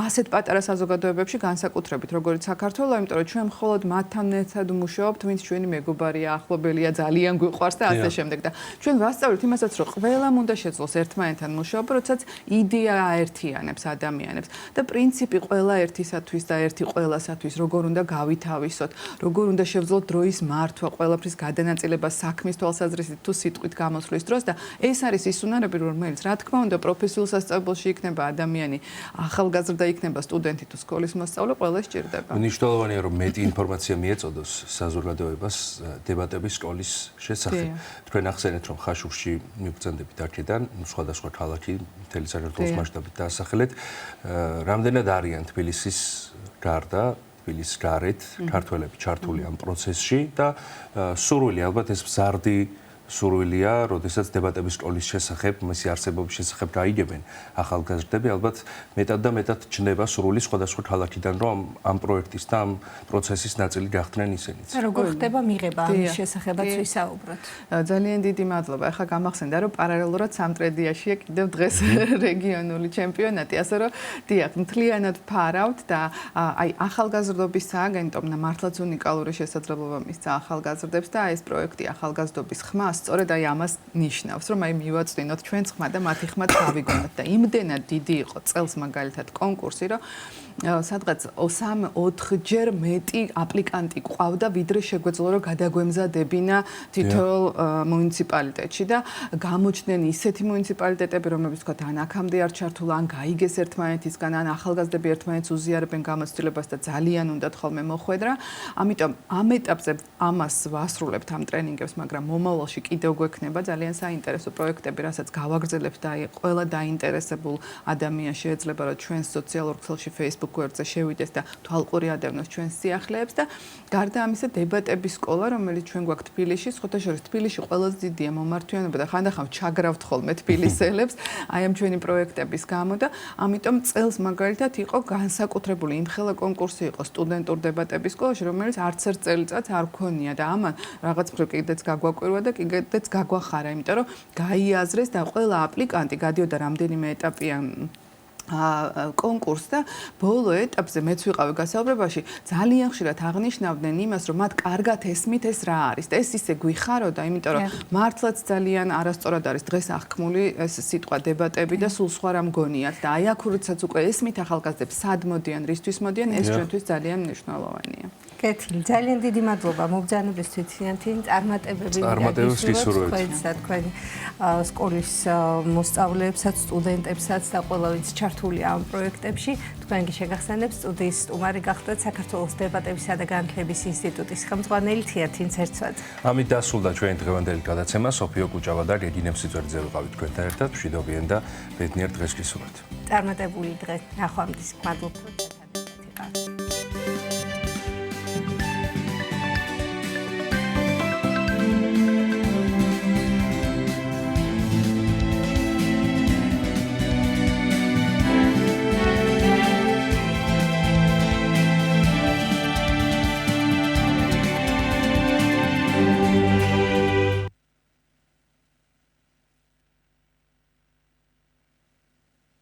ასეთ პატარა საზოგადოებებში განსაკუთრებით როგორც საქართველოს, იმიტომ რომ ჩვენ მხოლოდ მათთან ერთად ვმუშაობთ, ვინც ჩვენი მეგობარია, ახლობელია, ძალიან გვიყვარს და ასე შემდეგ და ჩვენ ვასწავლით იმასაც, რომ ყველამ უნდა შეძლოს ერთმანეთთან მუშაობა, როდესაც იდეა აერთიანებს ადამიანებს და პრინციპი ყველა ერთისათვის და ერთი ყველასათვის, როგორ უნდა გავითავისოთ, როგორ უნდა შევძლოთ დროის მართვა, ყველაფრის გადანაწილება საქმის თვალსაზრისით თუ სიტყვით გამოსვლის დროს და ეს არის ის უნარები, რომელიც რა თქმა უნდა პროფესიულ სასწავლებელში იქნება ადამიანი, ახალგაზრდა იქნება სტუდენტი თუ სკოლის მოსწავლე, ყველა სჭირდება. მნიშვნელოვანია რომ მეტი ინფორმაცია მიეწოდოს საზოგადოებას დებატების სკოლის შესახებ. თქვენ ახსენეთ რომ ხაშურში მიგრძანდებით აქედან სხვადასხვა ქალაქი მთელი საქართველოს მასშტაბით დაასახელეთ. რამდენად არიან თბილისის გარდა თბილისის გარეთ ქართველები ჩართული ამ პროცესში და სურვილი ალბათ ეს მზარდი სურვილია, როდესაც დებატების სკოლის შესახებ, მისი არსებობის შესახებ გაიგებენ ახალგაზრდები, ალბათ მეტად და მეტად ჩნდება სურვილი სხვადასხვა ქალაქიდან, რომ ამ პროექტის და ამ პროცესის ნაწილი გახდნენ ისინიც. როგორ ხდება მიღება ამის შესახებაც ვისაუბროთ. ძალიან დიდი მადლობა. ახლა გამახსენდა, რომ პარალელურად სამტრედიაშია კიდევ დღეს რეგიონული ჩემპიონატი, ასე რომ დიახ, მთლიანად ფარავთ და აი ახალგაზრდობის სააგენტომ მართლაც უნიკალური შესაძლებლობა მისცა ახალგაზრდებს და ეს პროექტი ახალგაზრდობის ხმა სწორედ აი ამას ნიშნავს, რომ აი მივაწვდინოთ ჩვენს ხმა და მათი ხმა დავიგონოთ და იმდენად დიდი იყო წელს მაგალითად კონკურსი, რომ სადღაც 3-4 მეტი აპლიკანტი ყავდა, ვიდრე შეგვეძლო რომ გადაგვემზადებინა თითოეულ მუნიციპალიტეტში და გამოჩნდნენ ისეთი მუნიციპალიტეტები, რომლებიც თქვა ან აქამდე არ ჩართულა, ან გაიგეს ერთმანეთისგან, ან ახალგაზრდები ერთმანეთს უზიარებენ გამოცდილებას და ძალიან უნდათ ხოლმე მოხვედრა. ამიტომ ამ ეტაპზე ამას ვასრულებთ ამ ტრენინგებს, მაგრამ მომავალში კიდევ გვექნება ძალიან საინტერესო პროექტები, რასაც გავაგრძელებთ და აი ყველა დაინტერესებულ ადამიანს შეეძლება რომ ჩვენს სოციალურ ქსელში Facebook გვერდზე შევიდეს და თვალყური ადევნოს ჩვენს სიახლეებს და გარდა ამისა დებატების სკოლა, რომელიც ჩვენ გვაქვს თბილისში, სხვათაშორის თბილისში ყველაზე დიდია მომართვიანობა და ხანდახან ჩაგრავთ ხოლმე თბილისელებს აი ამ ჩვენი პროექტების გამო და ამიტომ წელს მაგალითად იყო განსაკუთრებული იმხელა კონკურსი იყო სტუდენტურ დებატების სკოლაში, რომელიც არც ერთ წელიწადს არ გქონია და ამან რაღაც მხრივ კიდეც გაგვაკვირვა და კიდეც გაგვახარა, იმიტომ რომ გაიაზრეს და ყველა აპლიკანტი გადიოდა რამდენიმე ეტაპიან კონკურს და ბოლო ეტაპზე მეც ვიყავი გასაუბრებაში ძალიან ხშირად აღნიშნავდნენ იმას რომ მათ კარგად ესმით ეს რა არის და ეს ისე გვიხაროდა იმიტომ რომ მართლაც ძალიან არასწორად არის დღეს აღქმული ეს სიტყვა დებატები და სულ სხვა რამ გონიათ და აი აქ როდესაც უკვე ესმით ახალგაზრდებს სად მოდიან რისთვის მოდიან ეს ჩვენთვის ძალიან მნიშვნელოვანია კეთილი, ძალიან დიდი მადლობა მობრძანებისთვის თიანთი წარმატებების მისურვებისა თქვენი სკოლის მოსწავლეებსაც, სტუდენტებსაც და ყველა ვინც ჩართულია ამ პროექტებში. თქვენ კი შეგახსენებთ სტუდიის სტუმარი გახდეთ საქართველოს დებატებისა და განათლების ინსტიტუტის ხელმძღვანელი თიანთინ ცერცვაძე. ამით დასრულდა ჩვენი დღევანდელი გადაცემა. სოფიო კუჭავა და რეგინე მსიძვერძე ვიყავით თქვენთან ერთად. მშვიდობიან და ბედნიერ დღეს გისურვებთ. წარმატებული დღე. ნახვამდის. მადლობა.